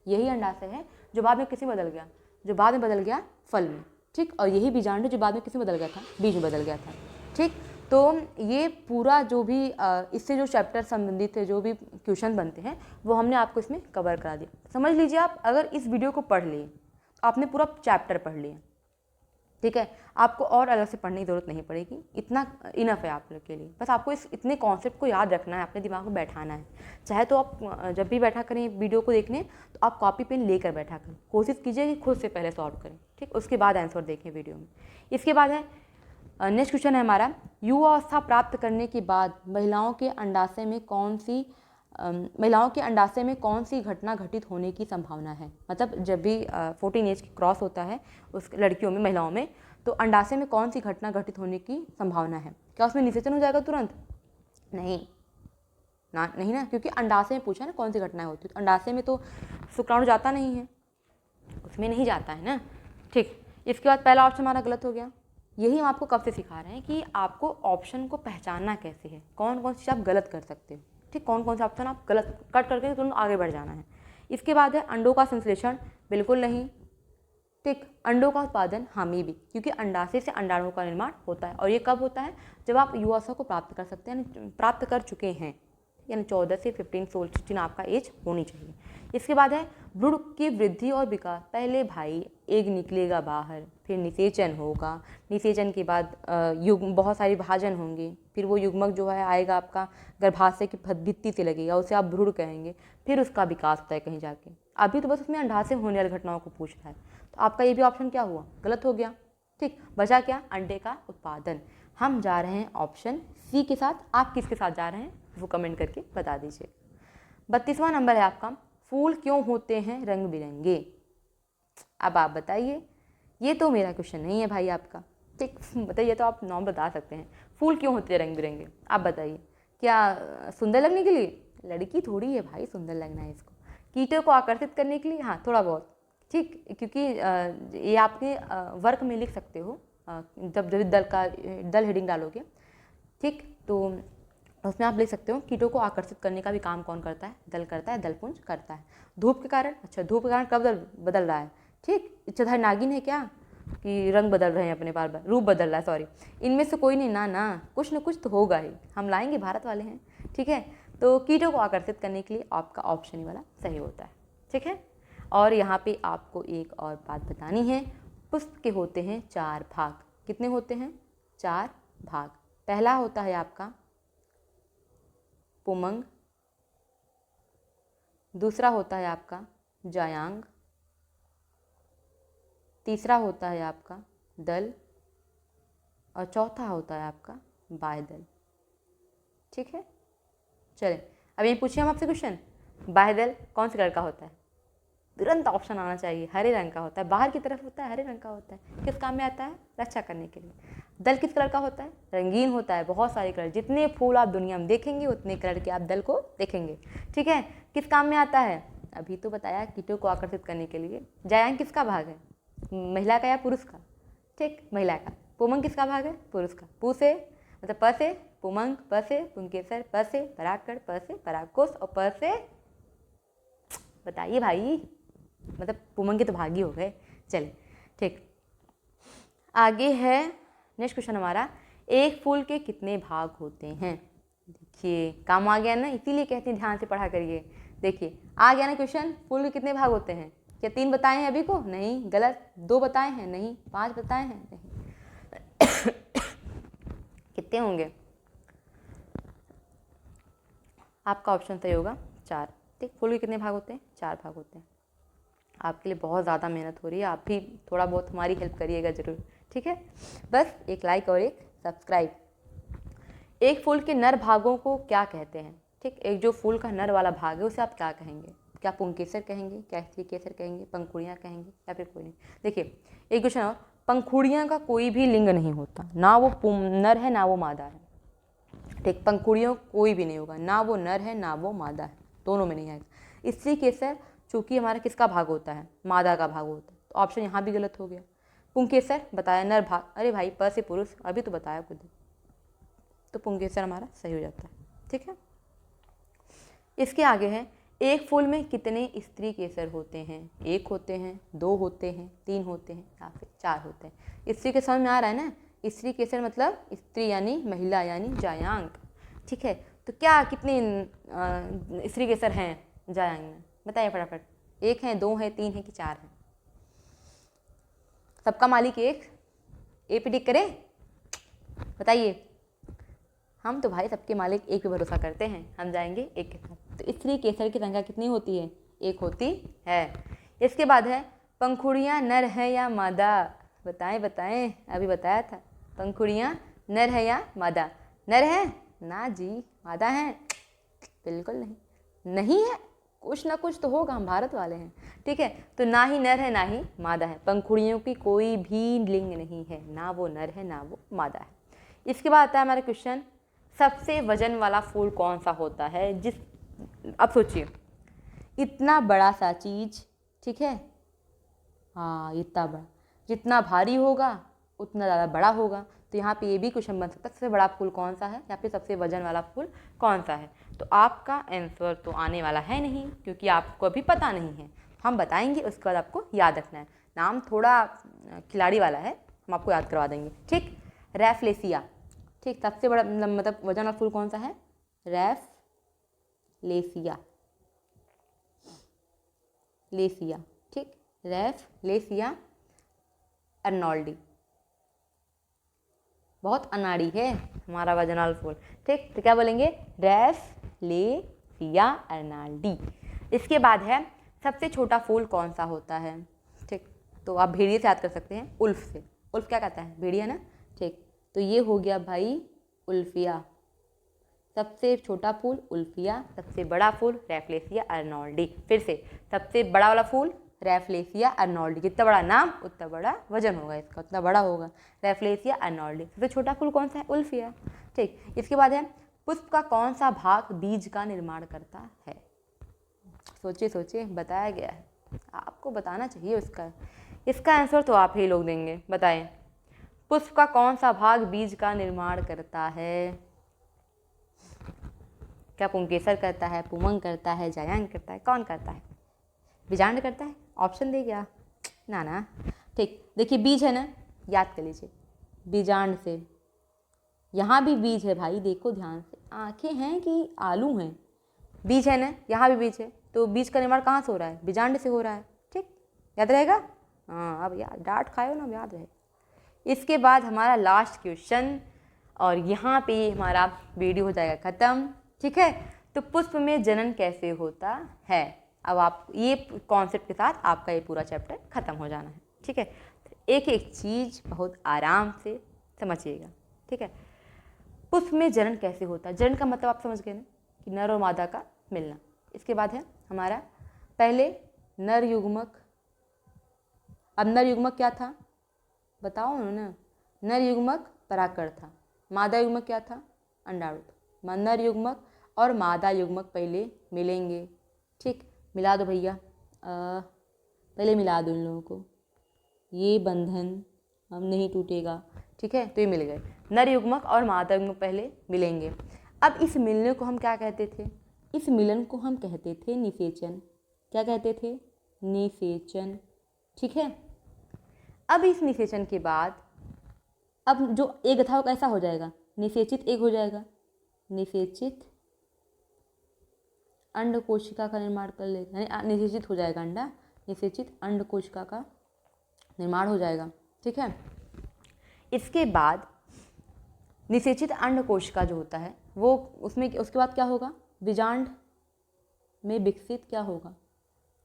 यही अंडाशय है जो बाद में किसी बदल गया, जो बाद में बदल गया फल में। ठीक, और यही बीजांड जो बाद में किसी में बदल गया था, बीज में बदल गया था। ठीक, तो ये पूरा जो भी इससे जो चैप्टर संबंधित है, जो भी क्वेश्चन बनते हैं, वो हमने आपको इसमें कवर करा दिया। समझ लीजिए आप अगर इस वीडियो को पढ़ लिए तो आपने पूरा चैप्टर पढ़ लिया। ठीक है, आपको और अलग से पढ़ने की ज़रूरत नहीं पड़ेगी, इतना इनफ है आप लोग के लिए। बस आपको इस इतने कॉन्सेप्ट को याद रखना है, अपने दिमाग में बैठाना है। चाहे तो आप जब भी बैठा करें वीडियो को देखने तो आप कॉपी पेन लेकर बैठा करें, कोशिश कीजिए कि खुद से पहले सॉल्व करें। ठीक, उसके बाद आंसर देखें वीडियो में। इसके बाद है नेक्स्ट क्वेश्चन है हमारा, युवावस्था प्राप्त करने के बाद महिलाओं के अंडाशय में कौन सी घटना घटित होने की संभावना है। मतलब जब भी 14 एज क्रॉस होता है उस लड़कियों में, महिलाओं में, तो अंडाशय में कौन सी घटना घटित होने की संभावना है। क्या उसमें निषेचन हो जाएगा तुरंत? नहीं ना, क्योंकि अंडाशय में पूछा ना कौन सी घटनाएं होती है, तो अंडाशय में तो शुक्राणु जाता नहीं है, उसमें नहीं जाता है ना। ठीक, इसके बाद पहला ऑप्शन हमारा गलत हो गया। यही हम आपको कब से सिखा रहे हैं कि आपको ऑप्शन को पहचानना कैसे है, कौन कौन सी आप गलत कर सकते हो। ठीक, कौन कौन से ऑप्शन आप गलत कट करके तुरंत आगे बढ़ जाना है। इसके बाद है अंडों का संश्लेषण, बिल्कुल नहीं। ठीक, अंडों का उत्पादन, हामी भी, क्योंकि अंडाशय से अंडाणुओं का निर्माण होता है, और ये कब होता है, जब आप युवावस्था को प्राप्त कर सकते हैं, यानी प्राप्त कर चुके हैं, यानी 14 से 15-16 आपका एज होनी चाहिए। इसके बाद है भ्रूण की वृद्धि और विकास। पहले भाई एग निकलेगा बाहर, फिर निषेचन होगा, निषेचन के बाद बहुत सारी विभाजन होंगे, फिर वो युग्मक जो है आएगा आपका गर्भाशय की भित्ति से लगेगा, उसे आप भ्रूण कहेंगे, फिर उसका विकास होता है कहीं जाके। अभी तो बस उसमें अंडाशय होने वाली घटनाओं को पूछ रहा है, तो आपका ये भी ऑप्शन क्या हुआ, गलत हो गया। ठीक, बचा क्या, अंडे का उत्पादन। हम जा रहे हैं ऑप्शन सी के साथ, आप किसके साथ जा रहे हैं वो कमेंट करके बता दीजिए। 32वां नंबर है आपका, फूल क्यों होते हैं रंग बिरंगे। अब आप बताइए, ये तो मेरा क्वेश्चन नहीं है भाई आपका। ठीक, बताइए, तो आप नॉर्मल बता सकते हैं, फूल क्यों होते हैं रंग बिरंगे, आप बताइए। क्या सुंदर लगने के लिए? लड़की थोड़ी है भाई सुंदर लगना है इसको, कीटों को आकर्षित करने के लिए, हाँ थोड़ा बहुत। ठीक, क्योंकि ये आपके वर्क में लिख सकते हो, जब दल हेडिंग डालोगे। ठीक, तो उसमें आप लिख सकते हो कीटों को आकर्षित करने का भी काम कौन करता है, दल करता है, दलपुंज करता है। धूप के कारण, अच्छा धूप के कारण कब बदल रहा है। ठीक, इच्छाधारी नागिन है क्या कि रंग बदल रहे हैं अपने, बार बार रूप बदल रहा है, सॉरी, इनमें से कोई नहीं, ना कुछ न कुछ तो होगा ही, हम लाएंगे, भारत वाले हैं। ठीक है, तो कीटों को आकर्षित करने के लिए आपका ऑप्शन ही वाला सही होता है। ठीक है, और यहाँ पे आपको एक और बात बतानी है, पुष्प के होते हैं 4 भाग। कितने होते हैं? 4 भाग। पहला होता है आपका पुमंग, दूसरा होता है आपका जायांग, तीसरा होता है आपका दल, और चौथा होता है आपका बाह्यदल। ठीक है, चलें अब ये पूछिए हम आपसे क्वेश्चन, बाह्यदल कौन से कलर का होता है? तुरंत ऑप्शन आना चाहिए, हरे रंग का होता है, बाहर की तरफ होता है, हरे रंग का होता है। किस काम में आता है? रक्षा करने के लिए। दल किस कलर का होता है? रंगीन होता है, बहुत सारे कलर, जितने फूल आप दुनिया में देखेंगे उतने कलर के आप दल को देखेंगे। ठीक है, किस काम में आता है? अभी तो बताया, कीटों को आकर्षित करने के लिए। जायांग किसका भाग है? महिला का या पुरुष का? ठीक, महिला का। पुमंग किसका भाग है? पुरुष का। पु से मतलब प से पुमंग, प से पुंकेसर, प से परागकण, प से परागकोश, और प से बताइए भाई, मतलब पुमंग के तो भागी हो गए। चले ठीक, आगे है नेक्स्ट क्वेश्चन हमारा, एक फूल के कितने भाग होते हैं? देखिए काम आ गया ना, इसीलिए कहते हैं ध्यान से पढ़ा करिए। देखिए आ गया ना क्वेश्चन, फूल के कितने भाग होते हैं? क्या 3 बताए हैं अभी को? नहीं, गलत। 2 बताए हैं? नहीं। 5 बताए हैं? नहीं। कितने होंगे? आपका ऑप्शन सही होगा 4। ठीक, फूल के कितने भाग होते हैं? 4 भाग होते हैं। आपके लिए बहुत ज़्यादा मेहनत हो रही है, आप भी थोड़ा बहुत हमारी हेल्प करिएगा ज़रूर। ठीक है, बस एक लाइक और एक सब्सक्राइब। एक फूल के नर भागों को क्या कहते हैं? ठीक, एक जो फूल का नर वाला भाग है उसे आप क्या कहेंगे? क्या पुंकेसर कहेंगे, क्या स्त्री केसर कहेंगे, पंखुड़ियाँ कहेंगे, या फिर कोई नहीं? देखिए एक क्वेश्चन और, पंखुड़ियाँ का कोई भी लिंग नहीं होता, ना वो नर है ना वो मादा है। ठीक, पंखुड़ियों कोई भी नहीं होगा, ना वो नर है ना वो मादा है, दोनों में नहीं आएगा। स्त्री केसर चूंकि हमारा किसका भाग होता है? मादा का भाग होता है, तो ऑप्शन यहाँ भी गलत हो गया। पुंकेसर बताया नर भाग, अरे भाई प से पुरुष, अभी तो बताया खुद, तो पुंकेसर हमारा सही हो जाता है। ठीक है, इसके आगे है, एक फूल में कितने स्त्री केसर होते हैं? एक होते हैं, दो होते हैं, तीन होते हैं, या फिर चार होते हैं? स्त्री के समझ में आ रहा है ना? स्त्री केसर मतलब स्त्री यानी महिला यानी जायांक। ठीक है, तो क्या कितने स्त्री केसर हैं जायांक में? बताइए फटाफट, एक है, दो है, तीन है कि चार है? सबका मालिक एक, ए पे टिक करें, बताइए। हम तो भाई सबके मालिक एक पे भरोसा करते हैं, हम जाएंगे एक के साथ। तो स्त्री केसर की संख्या कितनी होती है? एक होती है। इसके बाद है, पंखुड़ियाँ नर है या मादा? बताएं बताएं, अभी बताया था, पंखुड़ियाँ नर है या मादा? नर है ना जी, मादा है बिल्कुल नहीं, नहीं है, कुछ ना कुछ तो होगा, हम भारत वाले हैं। ठीक है, तो ना ही नर है ना ही मादा है, पंखुड़ियों की कोई भी लिंग नहीं है, ना वो नर है ना वो मादा है। इसके बाद आता है हमारा क्वेश्चन, सबसे वजन वाला फूल कौन सा होता है? अब सोचिए, इतना बड़ा सा चीज, ठीक है, हाँ इतना बड़ा, जितना भारी होगा उतना ज़्यादा बड़ा होगा, तो यहाँ पे ये भी क्वेश्चन बन सकता है, सबसे बड़ा फूल कौन सा है या फिर सबसे वजन वाला फूल कौन सा है? तो आपका आंसर तो आने वाला है नहीं, क्योंकि आपको अभी पता नहीं है, हम बताएंगे उसके बाद आपको याद रखना है। नाम थोड़ा खिलाड़ी वाला है, हम आपको याद करवा देंगे। ठीक, रैफ्लेसिया। ठीक, सबसे बड़ा मतलब वजन वाला फूल कौन सा है? रैफ्लेसिया, लेसिया। ठीक, रैफ्लेसिया अर्नोल्डी, बहुत अनाड़ी है हमारा वजन वाला फूल। ठीक, तो क्या बोलेंगे? रैफ्लेसिया अर्नोल्डी। इसके बाद है, सबसे छोटा फूल कौन सा होता है? ठीक, तो आप भेड़िए से याद कर सकते हैं, उल्फ से। उल्फ क्या कहता है? भेड़िया ना। ठीक, तो ये हो गया भाई उल्फिया, सबसे छोटा फूल उल्फिया, सबसे बड़ा फूल रैफ्लेसिया अर्नोल्डी। फिर से, सबसे बड़ा वाला फूल रैफ्लेसिया अर्नोल्डी, जितना बड़ा नाम उतना बड़ा वजन होगा इसका, उतना बड़ा होगा, रैफ्लेसिया अर्नोल्डी। सबसे छोटा फूल कौन सा है? उल्फिया। ठीक, इसके बाद है, पुष्प का कौन सा भाग बीज का निर्माण करता है? सोचिए सोचिए, बताया गया है, आपको बताना चाहिए उसका, इसका आंसर तो आप ही लोग देंगे। बताएं, पुष्प का कौन सा भाग बीज का निर्माण करता है? क्या पुंकेसर करता है, पुमंग करता है, जायांग करता है, कौन करता है? बीजांड करता है? ऑप्शन दे क्या? ना ना। ठीक, देखिए बीज है ना, याद कर लीजिए, बीजांड से, यहाँ भी बीज है भाई, देखो ध्यान से, आंखें हैं कि आलू हैं? बीज है ना, यहाँ भी बीज है, तो बीज का निर्माण कहाँ से हो रहा है? बीजांड से हो रहा है। ठीक, याद रहेगा? हाँ, अब याद, डांट खाए ना, अब याद रहे। इसके बाद हमारा लास्ट क्वेश्चन, और यहाँ पे हमारा वीडियो हो जाएगा ख़त्म। ठीक है, तो पुष्प में जनन कैसे होता है? अब आप ये कॉन्सेप्ट के साथ आपका ये पूरा चैप्टर ख़त्म हो जाना है। ठीक है, तो एक एक चीज़ बहुत आराम से समझिएगा। ठीक है, पुष्प में जनन कैसे होता है? जनन का मतलब आप समझ गए ना, कि नर और मादा का मिलना। इसके बाद है हमारा, पहले नर युग्मक, अब नर युग्मक क्या था बताओ ना? नर युग्मक परागकण था, मादा युग्मक क्या था? अंडाणु था। नर युग्मक और मादा युग्मक पहले मिलेंगे। ठीक, मिला दो भैया, पहले मिला दो इन लोगों को, ये बंधन हम नहीं टूटेगा। ठीक है, तो ये मिल गए, नर युग्मक और मादा युग्मक पहले मिलेंगे। अब इस मिलने को हम क्या कहते थे? इस मिलन को हम कहते थे निषेचन। क्या कहते थे? निषेचन। ठीक है, अब इस निषेचन के बाद, अब जो एग था वो कैसा हो जाएगा? निषेचित एग हो जाएगा। निषेचित अंड कोशिका का निर्माण कर लेगा, यानी निषेचित हो जाएगा अंडा, निषेचित अंड कोशिका का निर्माण हो जाएगा। ठीक है, इसके बाद निषेचित अंड कोशिका जो होता है वो, उसमें उसके बाद क्या होगा? बीजांड में विकसित क्या होगा?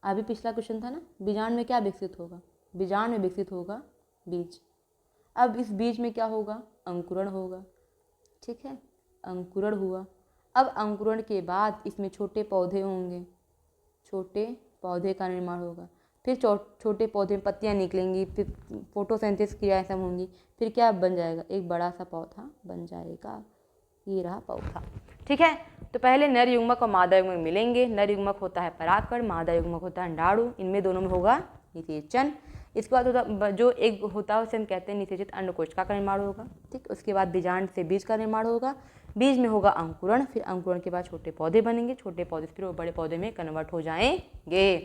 अभी पिछला क्वेश्चन था ना, बीजांड में क्या विकसित होगा? बीजांड में विकसित होगा बीज। अब इस बीज में क्या होगा? अंकुरण होगा। ठीक है, अंकुरण हुआ। अब अंकुरण के बाद इसमें छोटे पौधे होंगे, छोटे पौधे का निर्माण होगा। फिर छोटे पौधे में पत्तियाँ निकलेंगी, फिर फोटोसिंथेसिस क्रियाएं सब होंगी, फिर क्या बन जाएगा, एक बड़ा सा पौधा बन जाएगा। ये रहा पौधा। ठीक है, तो पहले नर युग्मक और मादा युग्मक मिलेंगे। नर युग्मक होता है परागकण, मादा युग्मक होता है अंडाणु। इनमें दोनों में होगा निषेचन। इसके बाद होता जो एक होता है उसे हम कहते हैं निषेचित अंडकोशिका का निर्माण होगा। ठीक, उसके बाद बीजांड से बीज का निर्माण होगा। बीज में होगा अंकुरण, फिर अंकुरण के बाद छोटे पौधे बनेंगे, छोटे पौधे फिर वो बड़े पौधे में कन्वर्ट हो जाएंगे।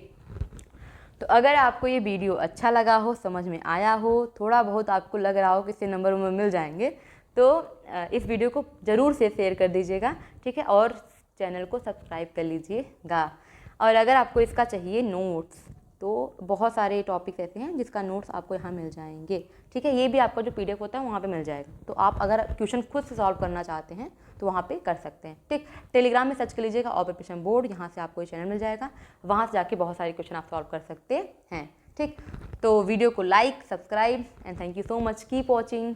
तो अगर आपको ये वीडियो अच्छा लगा हो, समझ में आया हो, थोड़ा बहुत आपको लग रहा हो कि इससे नंबर में मिल जाएंगे, तो इस वीडियो को ज़रूर से शेयर कर दीजिएगा। ठीक है, और चैनल को सब्सक्राइब कर लीजिएगा। और अगर आपको इसका चाहिए नोट्स, तो बहुत सारे टॉपिक्स ऐसे हैं जिसका नोट्स आपको यहाँ मिल जाएंगे। ठीक है, ये भी आपका जो PDF होता है वहाँ पे मिल जाएगा। तो आप अगर क्वेश्चन खुद से सॉल्व करना चाहते हैं तो वहाँ पे कर सकते हैं। ठीक, टेलीग्राम में सर्च कर लीजिएगा ऑपरेशन बोर्ड, यहाँ से आपको ये चैनल मिल जाएगा। वहाँ से जाके बहुत सारे क्वेश्चन आप सॉल्व कर सकते हैं। ठीक, तो वीडियो को like, subscribe and thank you so much, keep watching.